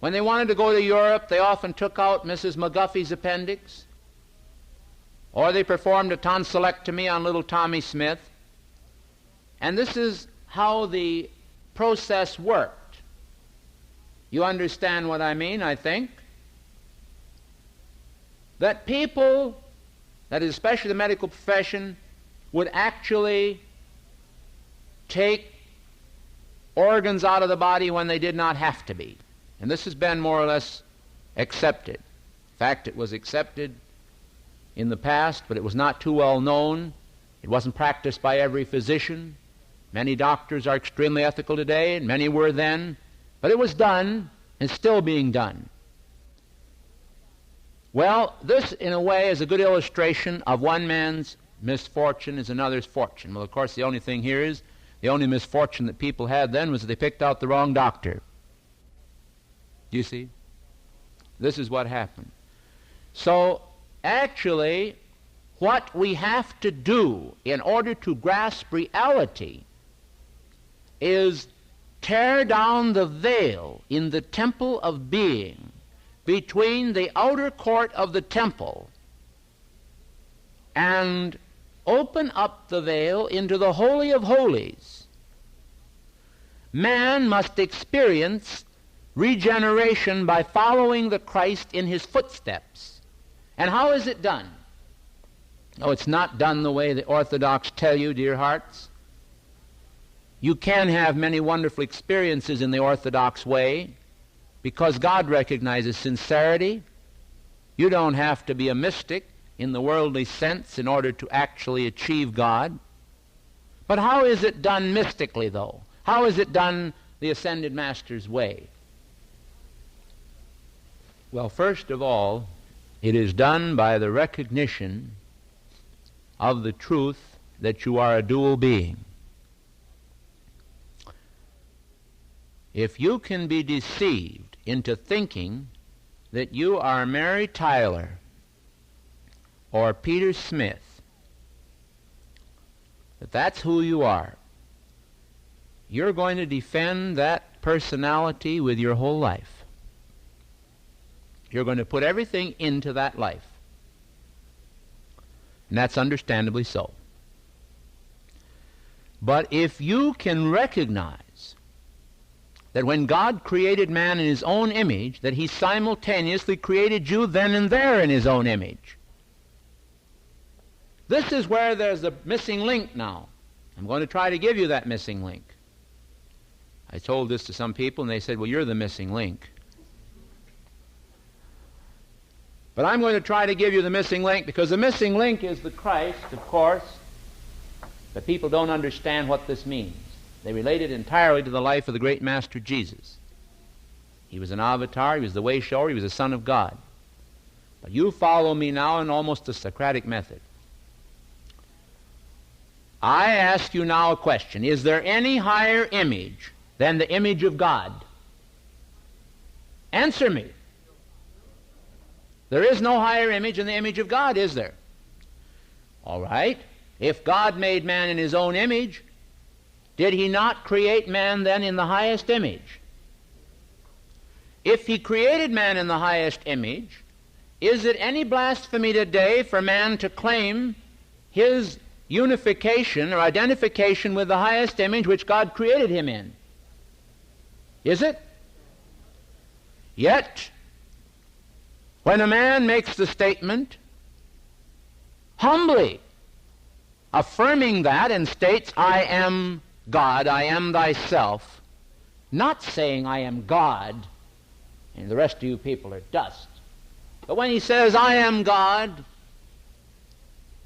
when they wanted to go to Europe, they often took out Mrs. McGuffey's appendix, or they performed a tonsillectomy on little Tommy Smith. And this is how the process worked. You understand what I mean, I think? That people, that is especially the medical profession, would actually take organs out of the body when they did not have to be. And this has been more or less accepted. In fact, it was accepted in the past, but it was not too well known. It wasn't practiced by every physician. Many doctors are extremely ethical today, and many were then. But it was done, and still being done. Well, this, in a way, is a good illustration of one man's misfortune is another's fortune. Well, of course, the only thing here is, the only misfortune that people had then was that they picked out the wrong doctor. You see? This is what happened. So, actually, what we have to do in order to grasp reality is tear down the veil in the temple of being between the outer court of the temple and open up the veil into the Holy of Holies. Man must experience regeneration by following the Christ in his footsteps. And how is it done? Oh, it's not done the way the Orthodox tell you, dear hearts. You can have many wonderful experiences in the Orthodox way because God recognizes sincerity. You don't have to be a mystic in the worldly sense in order to actually achieve God. But how is it done mystically, though? How is it done the Ascended Master's way? Well, first of all, it is done by the recognition of the truth that you are a dual being. If you can be deceived into thinking that you are Mary Tyler or Peter Smith, that that's who you are, you're going to defend that personality with your whole life. You're going to put everything into that life. And that's understandably so. But if you can recognize that when God created man in his own image, that he simultaneously created you then and there in his own image. This is where there's a missing link now. I'm going to try to give you that missing link. I told this to some people, and they said, well, you're the missing link. But I'm going to try to give you the missing link, because the missing link is the Christ, of course. But people don't understand what this means. They relate it entirely to the life of the great Master Jesus. He was an avatar, he was the way shower, he was the Son of God. But you follow me now in almost a Socratic method. I ask you now a question. Is there any higher image than the image of God? Answer me. There is no higher image than the image of God, is there? All right. If God made man in his own image, did he not create man then in the highest image? If he created man in the highest image, is it any blasphemy today for man to claim his unification or identification with the highest image which God created him in? Is it? Yet, when a man makes the statement, humbly affirming that and states, I am God, I am thyself, not saying I am God, and the rest of you people are dust. But when he says, I am God,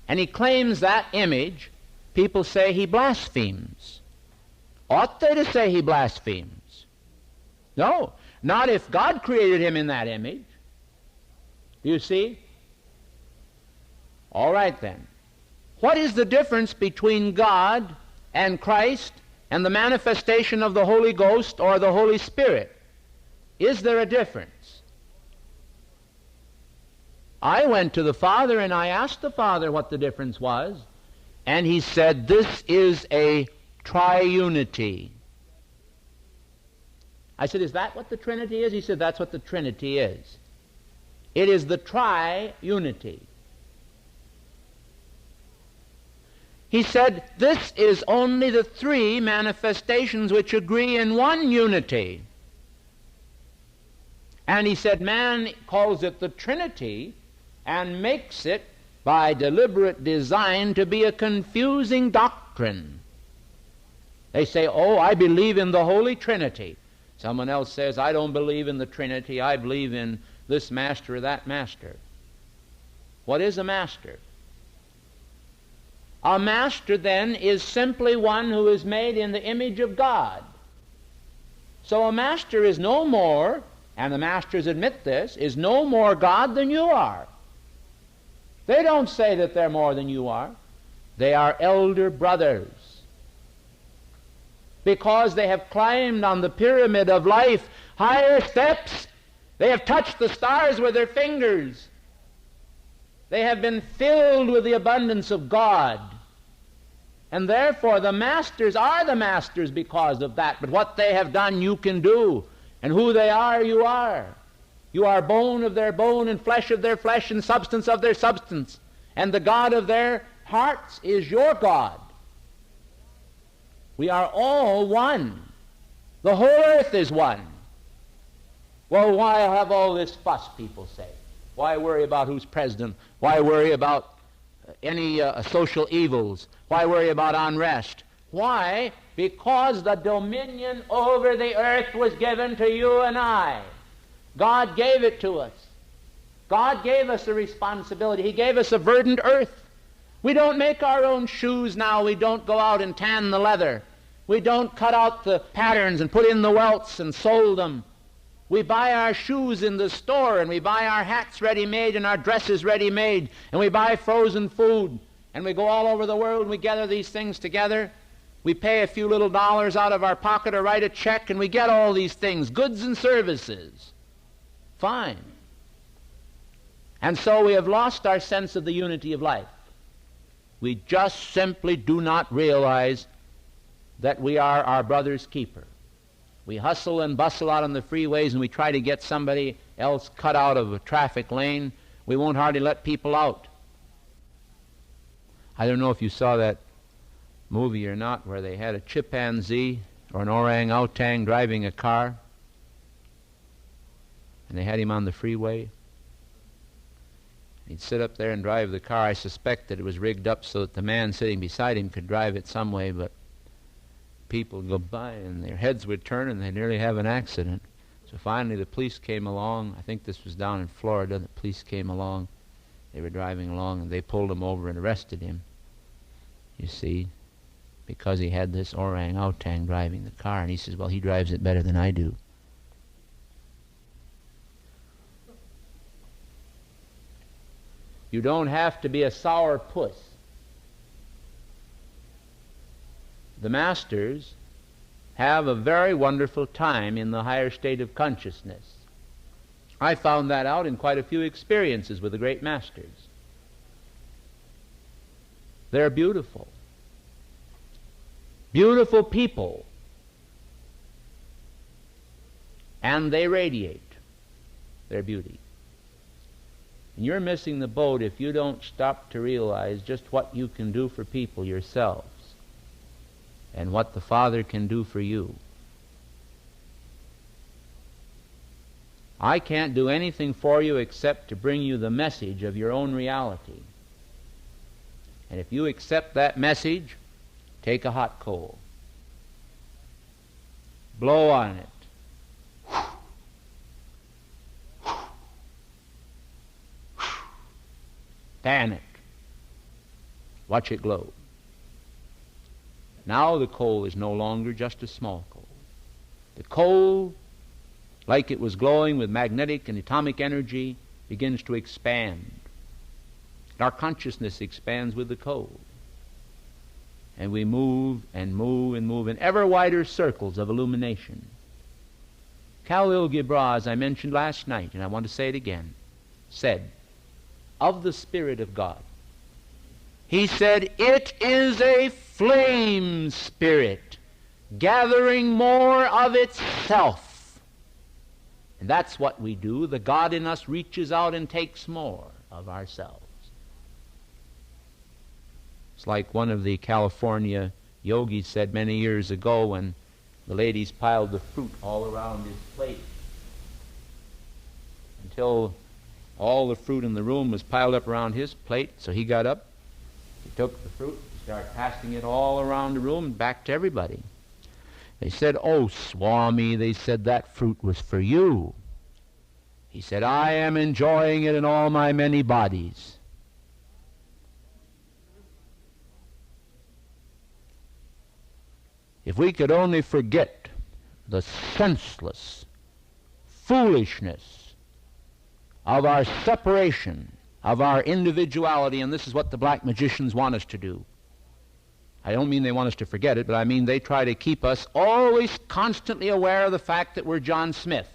and he claims that image, people say he blasphemes. Ought they to say he blasphemes? No, not if God created him in that image. Do you see? All right then. What is the difference between God and Christ and the manifestation of the Holy Ghost or the Holy Spirit? Is there a difference? I went to the Father and I asked the Father what the difference was, and he said, this is a triunity. I said, is that what the Trinity is? He said, that's what the Trinity is. It is the triunity. He said, this is only the three manifestations which agree in one unity. And he said, man calls it the Trinity and makes it, by deliberate design, to be a confusing doctrine. They say, oh, I believe in the Holy Trinity. Someone else says, I don't believe in the Trinity, I believe in this master or that master. What is a master? A master, then, is simply one who is made in the image of God. So a master is no more, and the masters admit this, is no more God than you are. They don't say that they're more than you are. They are elder brothers. Because they have climbed on the pyramid of life higher steps, they have touched the stars with their fingers. They have been filled with the abundance of God. And therefore the masters are the masters because of that. But what they have done you can do. And who they are, you are. You are bone of their bone and flesh of their flesh and substance of their substance. And the God of their hearts is your God. We are all one. The whole earth is one. Well, why have all this fuss, people say? Why worry about who's president? Why worry about any social evils? Why worry about unrest? Why? Because the dominion over the earth was given to you and I. God gave it to us. God gave us a responsibility. He gave us a verdant earth. We don't make our own shoes now. We don't go out and tan the leather. We don't cut out the patterns and put in the welts and sew them. We buy our shoes in the store, and we buy our hats ready-made and our dresses ready-made, and we buy frozen food, and we go all over the world and we gather these things together. We pay a few little dollars out of our pocket or write a check, and we get all these things, goods and services. Fine. And so we have lost our sense of the unity of life. We just simply do not realize that we are our brother's keeper. We hustle and bustle out on the freeways and we try to get somebody else cut out of a traffic lane. We won't hardly let people out. I don't know if you saw that movie or not, where they had a chimpanzee or an orang-outan driving a car, and they had him on the freeway. He'd sit up there and drive the car. I suspect that it was rigged up so that the man sitting beside him could drive it some way, but people would go by and their heads would turn and they'd nearly have an accident. So finally the police came along. I think this was down in Florida. The police came along. They were driving along and they pulled him over and arrested him, you see, because he had this orang-outan driving the car. And he says, well, he drives it better than I do. You don't have to be a sour puss. The masters have a very wonderful time in the higher state of consciousness. I found that out in quite a few experiences with the great masters. They're beautiful. Beautiful people. And they radiate their beauty. And you're missing the boat if you don't stop to realize just what you can do for people yourselves and what the Father can do for you. I can't do anything for you except to bring you the message of your own reality. And if you accept that message, take a hot coal, blow on it, fan it, watch it glow. Now the coal is no longer just a small coal. The coal, like it was glowing with magnetic and atomic energy, begins to expand. Our consciousness expands with the coal. And we move and move and move in ever wider circles of illumination. Khalil Gibran, as I mentioned last night, and I want to say it again, said, of the Spirit of God, he said, it is a flame spirit gathering more of itself. And that's what we do. The God in us reaches out and takes more of ourselves. It's like one of the California yogis said many years ago when the ladies piled the fruit all around his plate until all the fruit in the room was piled up around his plate. So he got up, he took the fruit, started passing it all around the room and back to everybody. They said, oh, Swami, they said, that fruit was for you. He said, I am enjoying it in all my many bodies. If we could only forget the senseless foolishness of our separation, of our individuality, and this is what the black magicians want us to do. I don't mean they want us to forget it, but I mean they try to keep us always constantly aware of the fact that we're John Smith,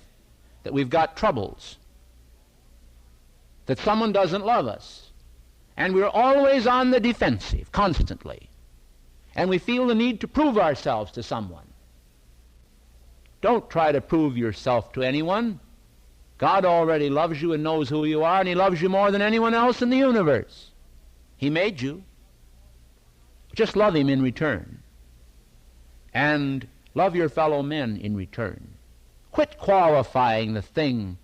that we've got troubles, that someone doesn't love us, and we're always on the defensive, constantly. And we feel the need to prove ourselves to someone. Don't try to prove yourself to anyone. God already loves you and knows who you are, and He loves you more than anyone else in the universe. He made you. Just love Him in return. And love your fellow men in return. Quit qualifying the thing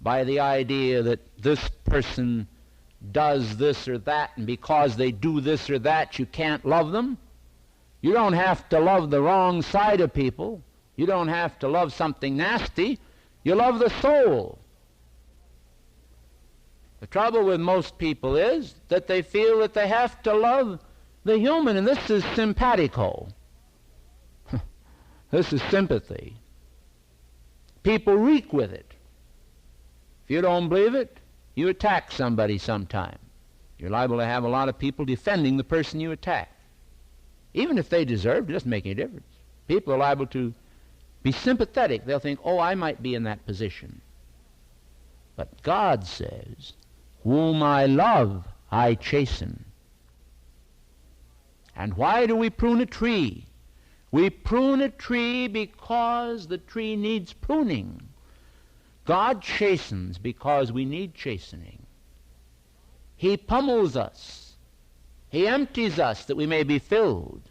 by the idea that this person does this or that, and because they do this or that, you can't love them. You don't have to love the wrong side of people. You don't have to love something nasty. You love the soul. The trouble with most people is that they feel that they have to love the human, and this is simpatico. This is sympathy. People reek with it. If you don't believe it, you attack somebody sometime. You're liable to have a lot of people defending the person you attack. Even if they deserve it, doesn't make any difference. People are liable to be sympathetic. They'll think, oh, I might be in that position. But God says, whom I love, I chasten. And why do we prune a tree? We prune a tree because the tree needs pruning. God chastens because we need chastening. He pummels us. He empties us that we may be filled.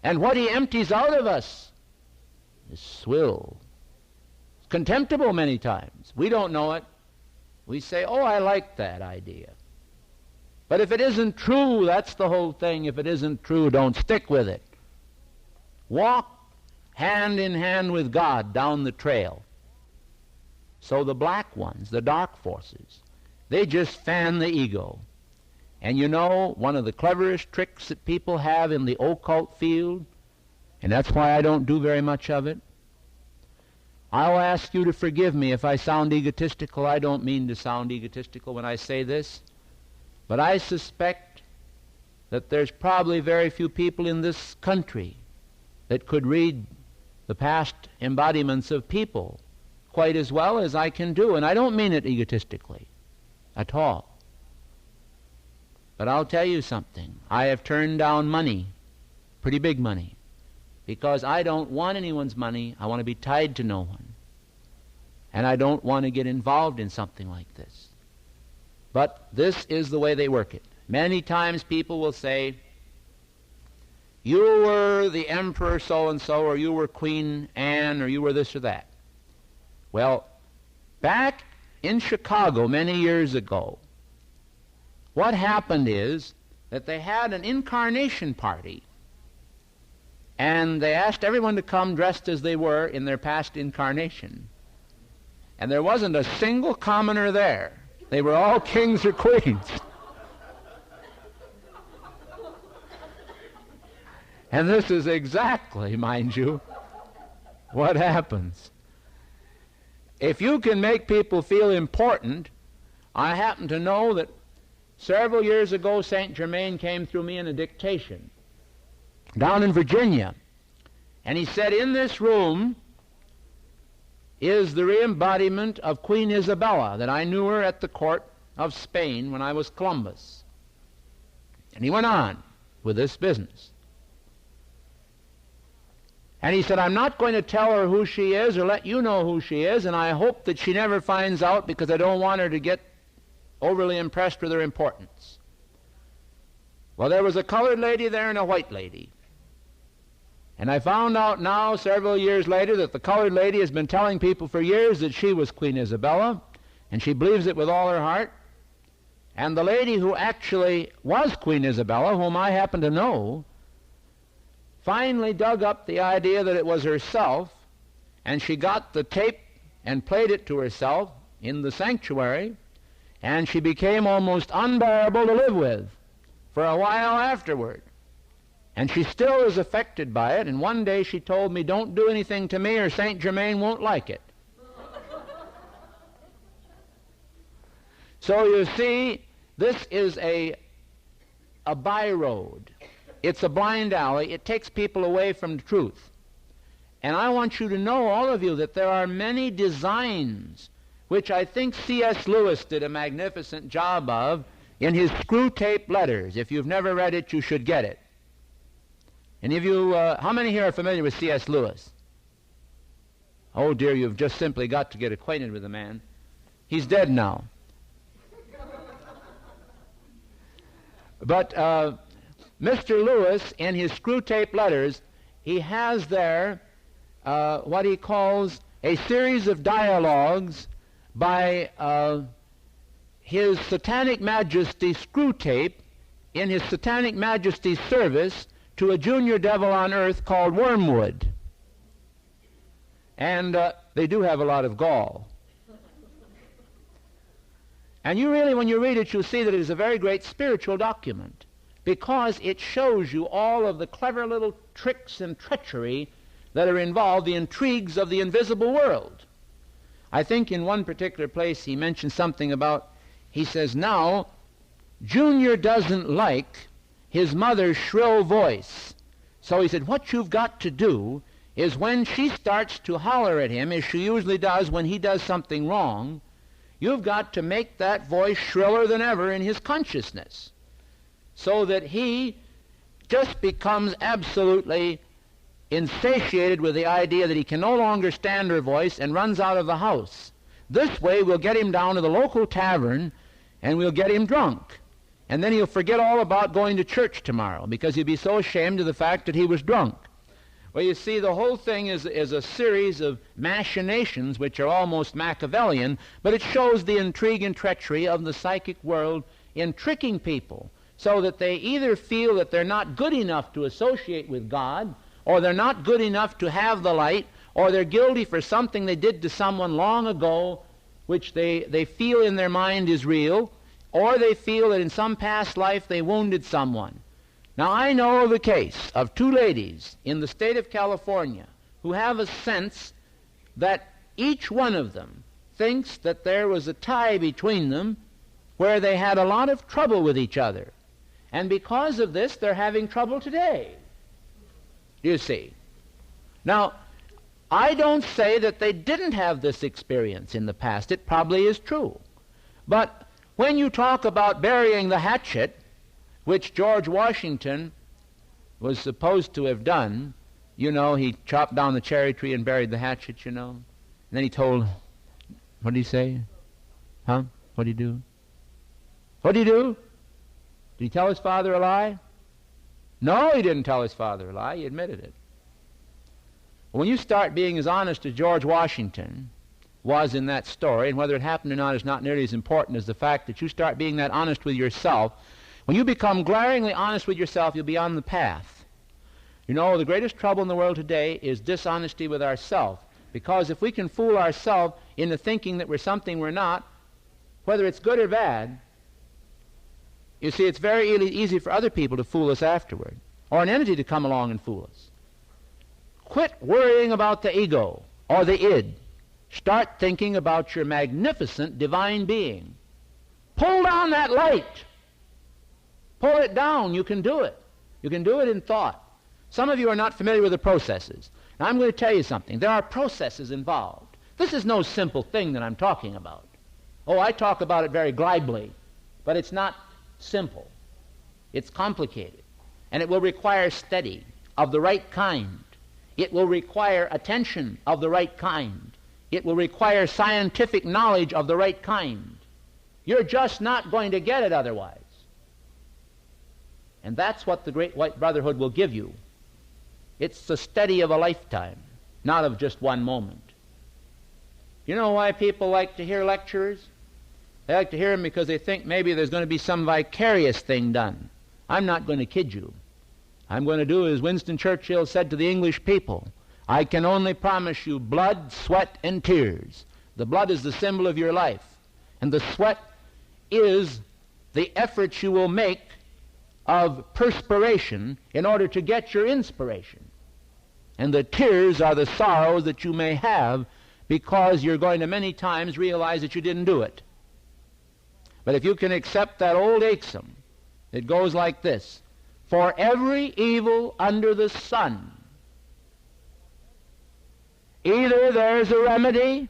And what He empties out of us this swill. It's contemptible many times. We don't know it. We say, oh, I like that idea. But if it isn't true, that's the whole thing. If it isn't true, don't stick with it. Walk hand in hand with God down the trail. So the black ones, the dark forces, they just fan the ego. And you know, one of the cleverest tricks that people have in the occult field, and that's why I don't do very much of it, I'll ask you to forgive me if I sound egotistical. I don't mean to sound egotistical when I say this, but I suspect that there's probably very few people in this country that could read the past embodiments of people quite as well as I can do, and I don't mean it egotistically at all. But I'll tell you something. I have turned down money, pretty big money, because I don't want anyone's money. I want to be tied to no one. And I don't want to get involved in something like this. But this is the way they work it. Many times people will say, you were the Emperor so-and-so, or you were Queen Anne, or you were this or that. Well, back in Chicago many years ago, what happened is that they had an incarnation party, and they asked everyone to come dressed as they were in their past incarnation. And there wasn't a single commoner there. They were all kings or queens. And this is exactly, mind you, what happens. If you can make people feel important, I happen to know that several years ago St. Germain came through me in a dictation down in Virginia, and he said, in this room is the re-embodiment of Queen Isabella, that I knew her at the court of Spain when I was Columbus. And he went on with this business. And he said, I'm not going to tell her who she is or let you know who she is, and I hope that she never finds out, because I don't want her to get overly impressed with her importance. Well, there was a colored lady there and a white lady. And I found out now, several years later, that the colored lady has been telling people for years that she was Queen Isabella, and she believes it with all her heart. And the lady who actually was Queen Isabella, whom I happen to know, finally dug up the idea that it was herself, and she got the tape and played it to herself in the sanctuary, and she became almost unbearable to live with for a while afterward. And she still is affected by it, and one day she told me, don't do anything to me or St. Germain won't like it. So you see, this is a byroad. It's a blind alley. It takes people away from the truth. And I want you to know, all of you, that there are many designs, which I think C.S. Lewis did a magnificent job of in his Screw Tape Letters. If you've never read it, you should get it. And if you, how many here are familiar with C.S. Lewis? Oh dear, you've just simply got to get acquainted with the man. He's dead now. But Mr. Lewis, in his Screw Tape Letters, he has there what he calls a series of dialogues by His Satanic Majesty Screwtape in His Satanic Majesty's service to a junior devil on earth called Wormwood. And they do have a lot of gall. And you really, when you read it, you'll see that it is a very great spiritual document, because it shows you all of the clever little tricks and treachery that are involved, the intrigues of the invisible world. I think in one particular place he mentions something about, he says, now, Junior doesn't like his mother's shrill voice. So he said, what you've got to do is when she starts to holler at him, as she usually does when he does something wrong, you've got to make that voice shriller than ever in his consciousness, so that he just becomes absolutely insatiated with the idea that he can no longer stand her voice and runs out of the house. This way we'll get him down to the local tavern and we'll get him drunk. And then he'll forget all about going to church tomorrow, because he'll be so ashamed of the fact that he was drunk. Well, you see, the whole thing is a series of machinations which are almost Machiavellian, but it shows the intrigue and treachery of the psychic world in tricking people so that they either feel that they're not good enough to associate with God, or they're not good enough to have the light, or they're guilty for something they did to someone long ago which they feel in their mind is real, or they feel that in some past life they wounded someone. Now, I know of a case of two ladies in the state of California who have a sense that each one of them thinks that there was a tie between them where they had a lot of trouble with each other. And because of this, they're having trouble today. You see. Now, I don't say that they didn't have this experience in the past. It probably is true. But when you talk about burying the hatchet, which George Washington was supposed to have done, you know, he chopped down the cherry tree and buried the hatchet, you know. And then he told, what did he say? Huh? What did he do? What did he do? Did he tell his father a lie? No, he didn't tell his father a lie. He admitted it. When you start being as honest as George Washington was in that story, and whether it happened or not is not nearly as important as the fact that you start being that honest with yourself, when you become glaringly honest with yourself, you'll be on the path. You know, the greatest trouble in the world today is dishonesty with ourselves, because if we can fool ourselves into thinking that we're something we're not, whether it's good or bad, you see, it's very easy for other people to fool us afterward, or an entity to come along and fool us. Quit worrying about the ego or the id. Start thinking about your magnificent divine being. Pull down that light. Pull it down. You can do it. You can do it in thought. Some of you are not familiar with the processes. Now, I'm going to tell you something. There are processes involved. This is no simple thing that I'm talking about. Oh, I talk about it very glibly, but it's not simple. It's complicated, and it will require study of the right kind. It will require attention of the right kind. It will require scientific knowledge of the right kind. You're just not going to get it otherwise. And that's what the Great White Brotherhood will give you. It's the study of a lifetime, not of just one moment. You know why people like to hear lectures? They like to hear them because they think maybe there's going to be some vicarious thing done. I'm not going to kid you. I'm going to do as Winston Churchill said to the English people, I can only promise you blood, sweat, and tears. The blood is the symbol of your life, and the sweat is the efforts you will make of perspiration in order to get your inspiration. And the tears are the sorrows that you may have because you're going to many times realize that you didn't do it. But if you can accept that old axiom, it goes like this: for every evil under the sun, either there's a remedy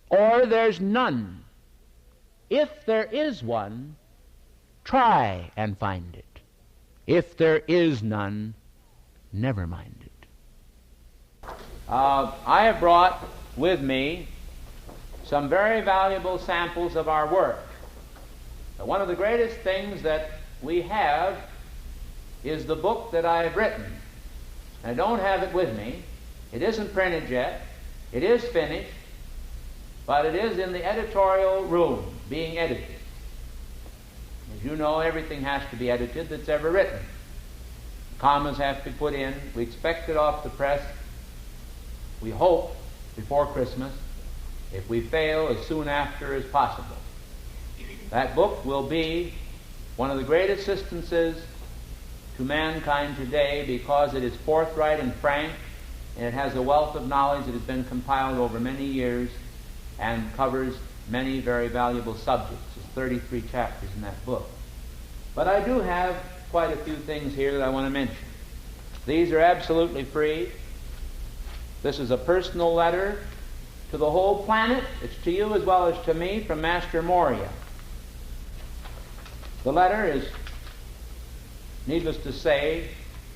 or there's none. If there is one, try and find it. If there is none, never mind it. I have brought with me some very valuable samples of our work. One of the greatest things that we have is the book that I have written. I don't have it with me. It isn't printed yet. It is finished, but it is in the editorial room being edited. As you know, everything has to be edited that's ever written. Commas have to be put in. We expect it off the press, we hope, before Christmas. If we fail, as soon after as possible. That book will be one of the great assistances to mankind today because it is forthright and frank, and it has a wealth of knowledge that has been compiled over many years and covers many very valuable subjects. There's 33 chapters in that book. But I do have quite a few things here that I want to mention. These are absolutely free. This is a personal letter to the whole planet. It's to you as well as to me from Master Moria. The letter is, needless to say,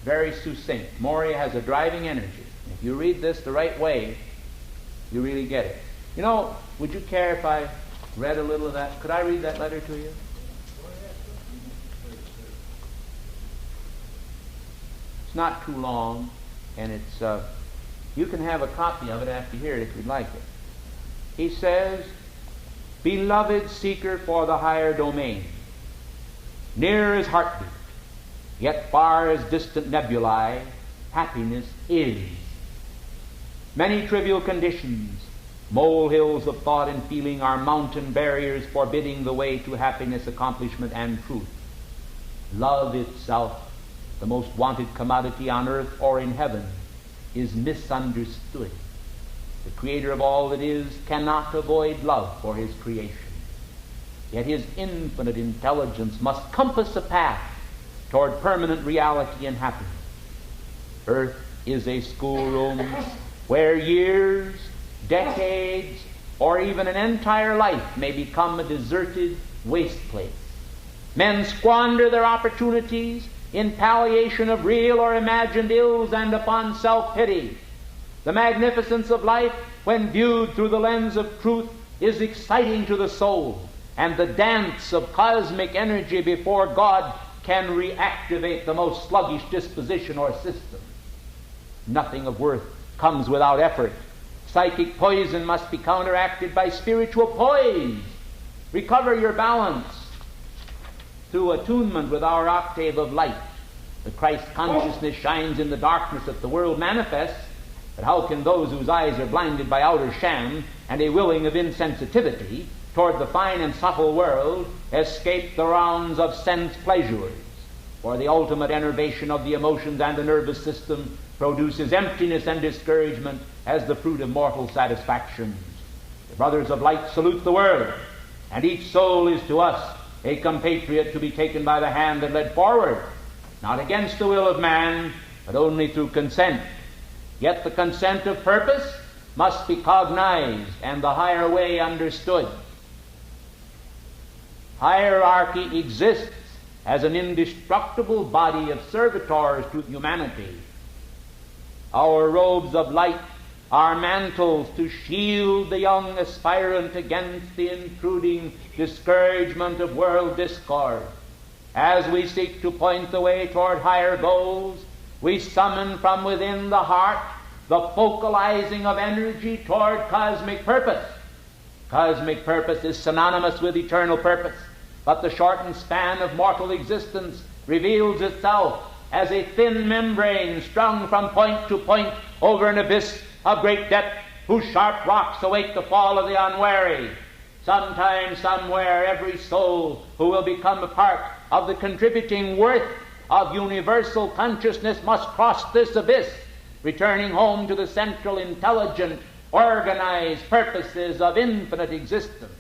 very succinct. Moria has a driving energy. If you read this the right way, you really get it. You know, would you care if I read a little of that? Could I read that letter to you? It's not too long. and it's you can have a copy of it after you hear it if you'd like it. He says, "Beloved seeker for the higher domain, near as heartbeat, yet far as distant nebulae, happiness is. Many trivial conditions, molehills of thought and feeling, are mountain barriers forbidding the way to happiness, accomplishment, and truth. Love itself, the most wanted commodity on earth or in heaven, is misunderstood. The Creator of all that is cannot avoid love for His creation. Yet His infinite intelligence must compass a path toward permanent reality and happiness. Earth is a schoolroom where years, decades, or even an entire life may become a deserted waste place. Men squander their opportunities in palliation of real or imagined ills and upon self-pity. The magnificence of life, when viewed through the lens of truth, is exciting to the soul, and the dance of cosmic energy before God can reactivate the most sluggish disposition or system. Nothing of worth comes without effort. Psychic poison must be counteracted by spiritual poise. Recover your balance through attunement with our octave of light. The Christ consciousness shines in the darkness that the world manifests, but how can those whose eyes are blinded by outer sham and a willing of insensitivity toward the fine and subtle world escape the rounds of sense pleasures? For the ultimate enervation of the emotions and the nervous system produces emptiness and discouragement as the fruit of mortal satisfactions. The brothers of light salute the world, and each soul is to us a compatriot to be taken by the hand and led forward, not against the will of man, but only through consent. Yet the consent of purpose must be cognized and the higher way understood. Hierarchy exists as an indestructible body of servitors to humanity. Our robes of light are mantles to shield the young aspirant against the intruding discouragement of world discord. As we seek to point the way toward higher goals, we summon from within the heart the focalizing of energy toward cosmic purpose. Cosmic purpose is synonymous with eternal purpose, but the shortened span of mortal existence reveals itself as a thin membrane strung from point to point over an abyss of great depth, whose sharp rocks await the fall of the unwary. Sometime, somewhere, every soul who will become a part of the contributing worth of universal consciousness must cross this abyss, returning home to the central, intelligent, organized purposes of infinite existence.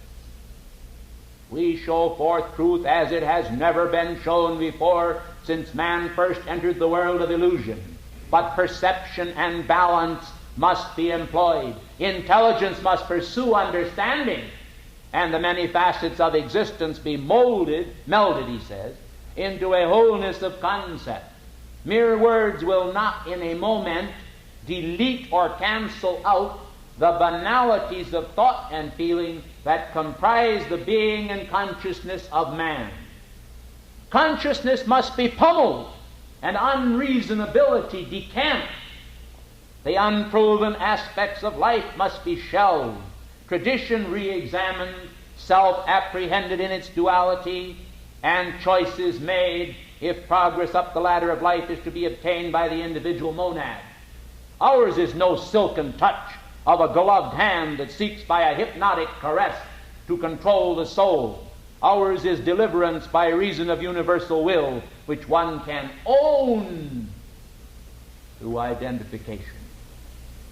We show forth truth as it has never been shown before since man first entered the world of illusion. But perception and balance must be employed. Intelligence must pursue understanding, and the many facets of existence be melded, he says, into a wholeness of concept. Mere words will not in a moment delete or cancel out the banalities of thought and feeling that comprise the being and consciousness of man. Consciousness must be pummeled and unreasonability decamped. The unproven aspects of life must be shelved, tradition re-examined, self apprehended in its duality, and choices made if progress up the ladder of life is to be obtained by the individual monad. Ours is no silken touch of a gloved hand that seeks by a hypnotic caress to control the soul. Ours is deliverance by reason of universal will, which one can own through identification.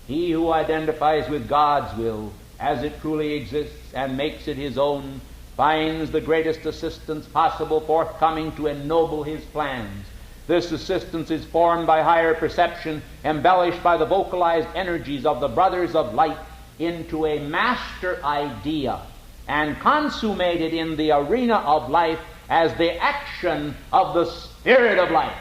He who identifies with God's will as it truly exists and makes it his own finds the greatest assistance possible forthcoming to ennoble his plans. This assistance is formed by higher perception, embellished by the vocalized energies of the brothers of light into a master idea, and consummated in the arena of life as the action of the Spirit of life,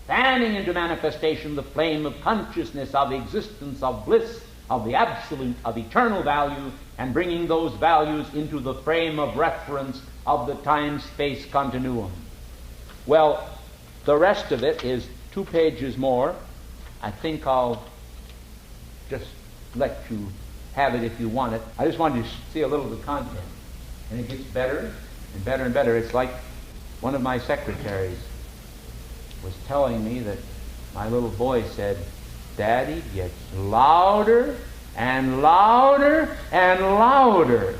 fanning into manifestation the flame of consciousness, of existence, of bliss, of the absolute, of eternal value, and bringing those values into the frame of reference of the time-space continuum. Well, the rest of it is 2 pages more, I think I'll just let you have it if you want it. I just wanted you to see a little of the content. And it gets better and better and better. It's like one of my secretaries was telling me that my little boy said, "Daddy, it gets louder and louder and louder."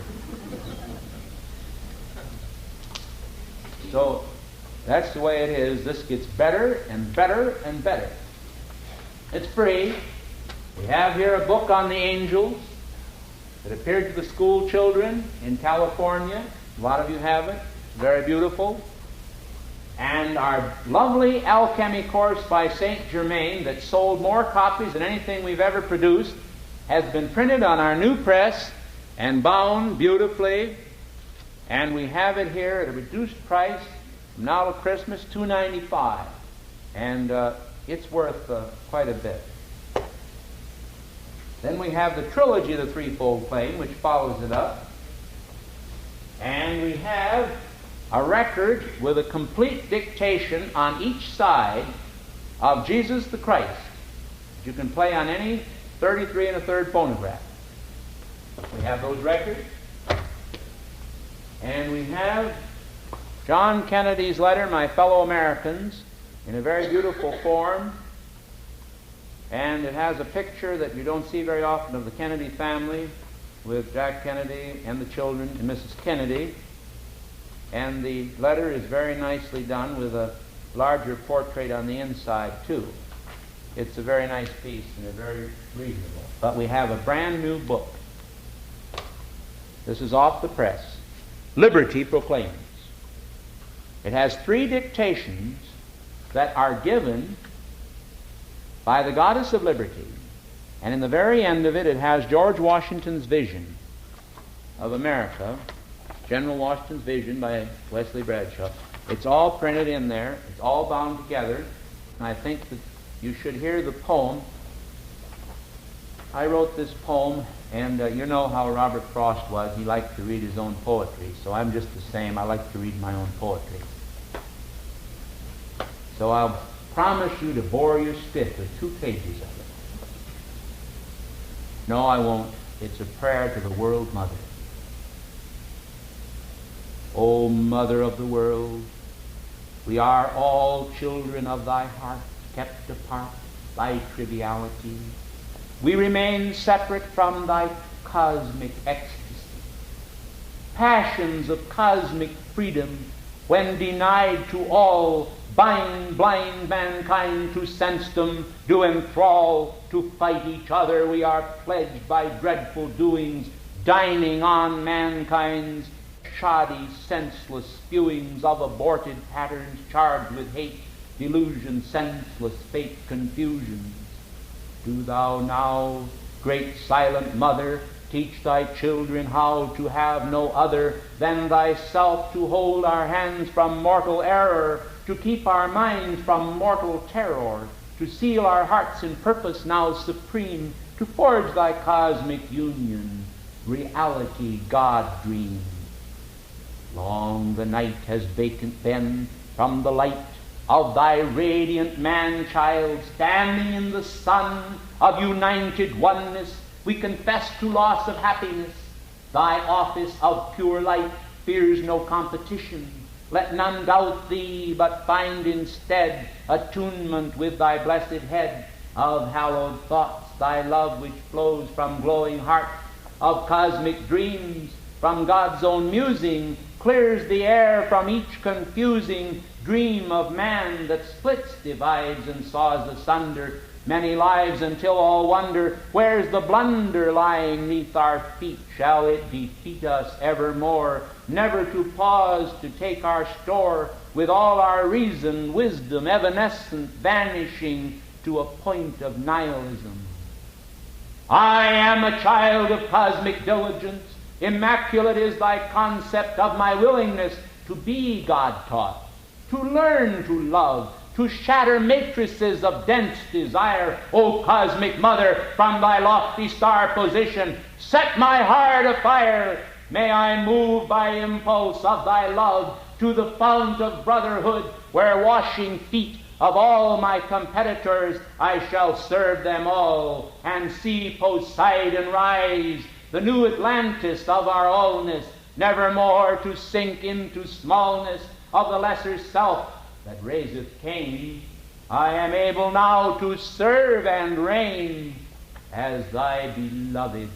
So that's the way it is. This gets better and better and better. It's free. We have here a book on the angels that appeared to the school children in California. A lot of you have it. Very beautiful. And our lovely alchemy course by St. Germain that sold more copies than anything we've ever produced has been printed on our new press and bound beautifully. And we have it here at a reduced price from now to Christmas, $2.95. And it's worth quite a bit. Then we have the trilogy of the Threefold Flame, which follows it up. And we have a record with a complete dictation on each side of Jesus the Christ. You can play on any 33 1/3 phonograph. We have those records. And we have John Kennedy's letter, My Fellow Americans, in a very beautiful form. And it has a picture that you don't see very often of the Kennedy family with Jack Kennedy and the children and Mrs. Kennedy. And the letter is very nicely done with a larger portrait on the inside, too. It's a very nice piece and a very reasonable. But we have a brand new book. This is off the press. Liberty Proclaims. It has 3 dictations that are given by the Goddess of Liberty. And in the very end of it, it has George Washington's vision of America, General Washington's vision by Wesley Bradshaw. It's all printed in there. It's all bound together. And I think that you should hear the poem. I wrote this poem, and you know how Robert Frost was. He liked to read his own poetry. So I'm just the same. I like to read my own poetry. So I'll promise you to bore you stiff with 2 pages of it. No, I won't. It's a prayer to the world mother. O Mother of the world, we are all children of thy heart, kept apart by triviality. We remain separate from thy cosmic ecstasy. Passions of cosmic freedom, when denied to all, bind blind mankind to sensdom, do enthrall to fight each other. We are pledged by dreadful doings, dining on mankind's shoddy, senseless spewings of aborted patterns charged with hate, delusion, senseless fate, confusions. Do thou now, great silent mother, teach thy children how to have no other than thyself, to hold our hands from mortal error, to keep our minds from mortal terror, to seal our hearts in purpose now supreme, to forge thy cosmic union, reality God dream. Long the night has vacant been from the light of thy radiant man-child, standing in the sun of united oneness. We confess to loss of happiness. Thy office of pure light fears no competition. Let none doubt thee, but find instead attunement with thy blessed head of hallowed thoughts, thy love which flows from glowing heart of cosmic dreams, from God's own musing, clears the air from each confusing dream of man that splits, divides, and saws asunder many lives, until all wonder, where's the blunder lying neath our feet? Shall it defeat us evermore, never to pause to take our store, with all our reason, wisdom, evanescent, vanishing to a point of nihilism? I am a child of cosmic diligence. Immaculate is thy concept of my willingness to be God-taught, to learn to love, to shatter matrices of dense desire. O cosmic mother, from thy lofty star position, set my heart afire. May I move by impulse of thy love to the fount of brotherhood, where washing feet Of all my competitors I shall serve them all, and see Poseidon rise, the new Atlantis of our allness, nevermore to sink into smallness of the lesser self that raiseth Cain. I am able now to serve and reign as thy beloved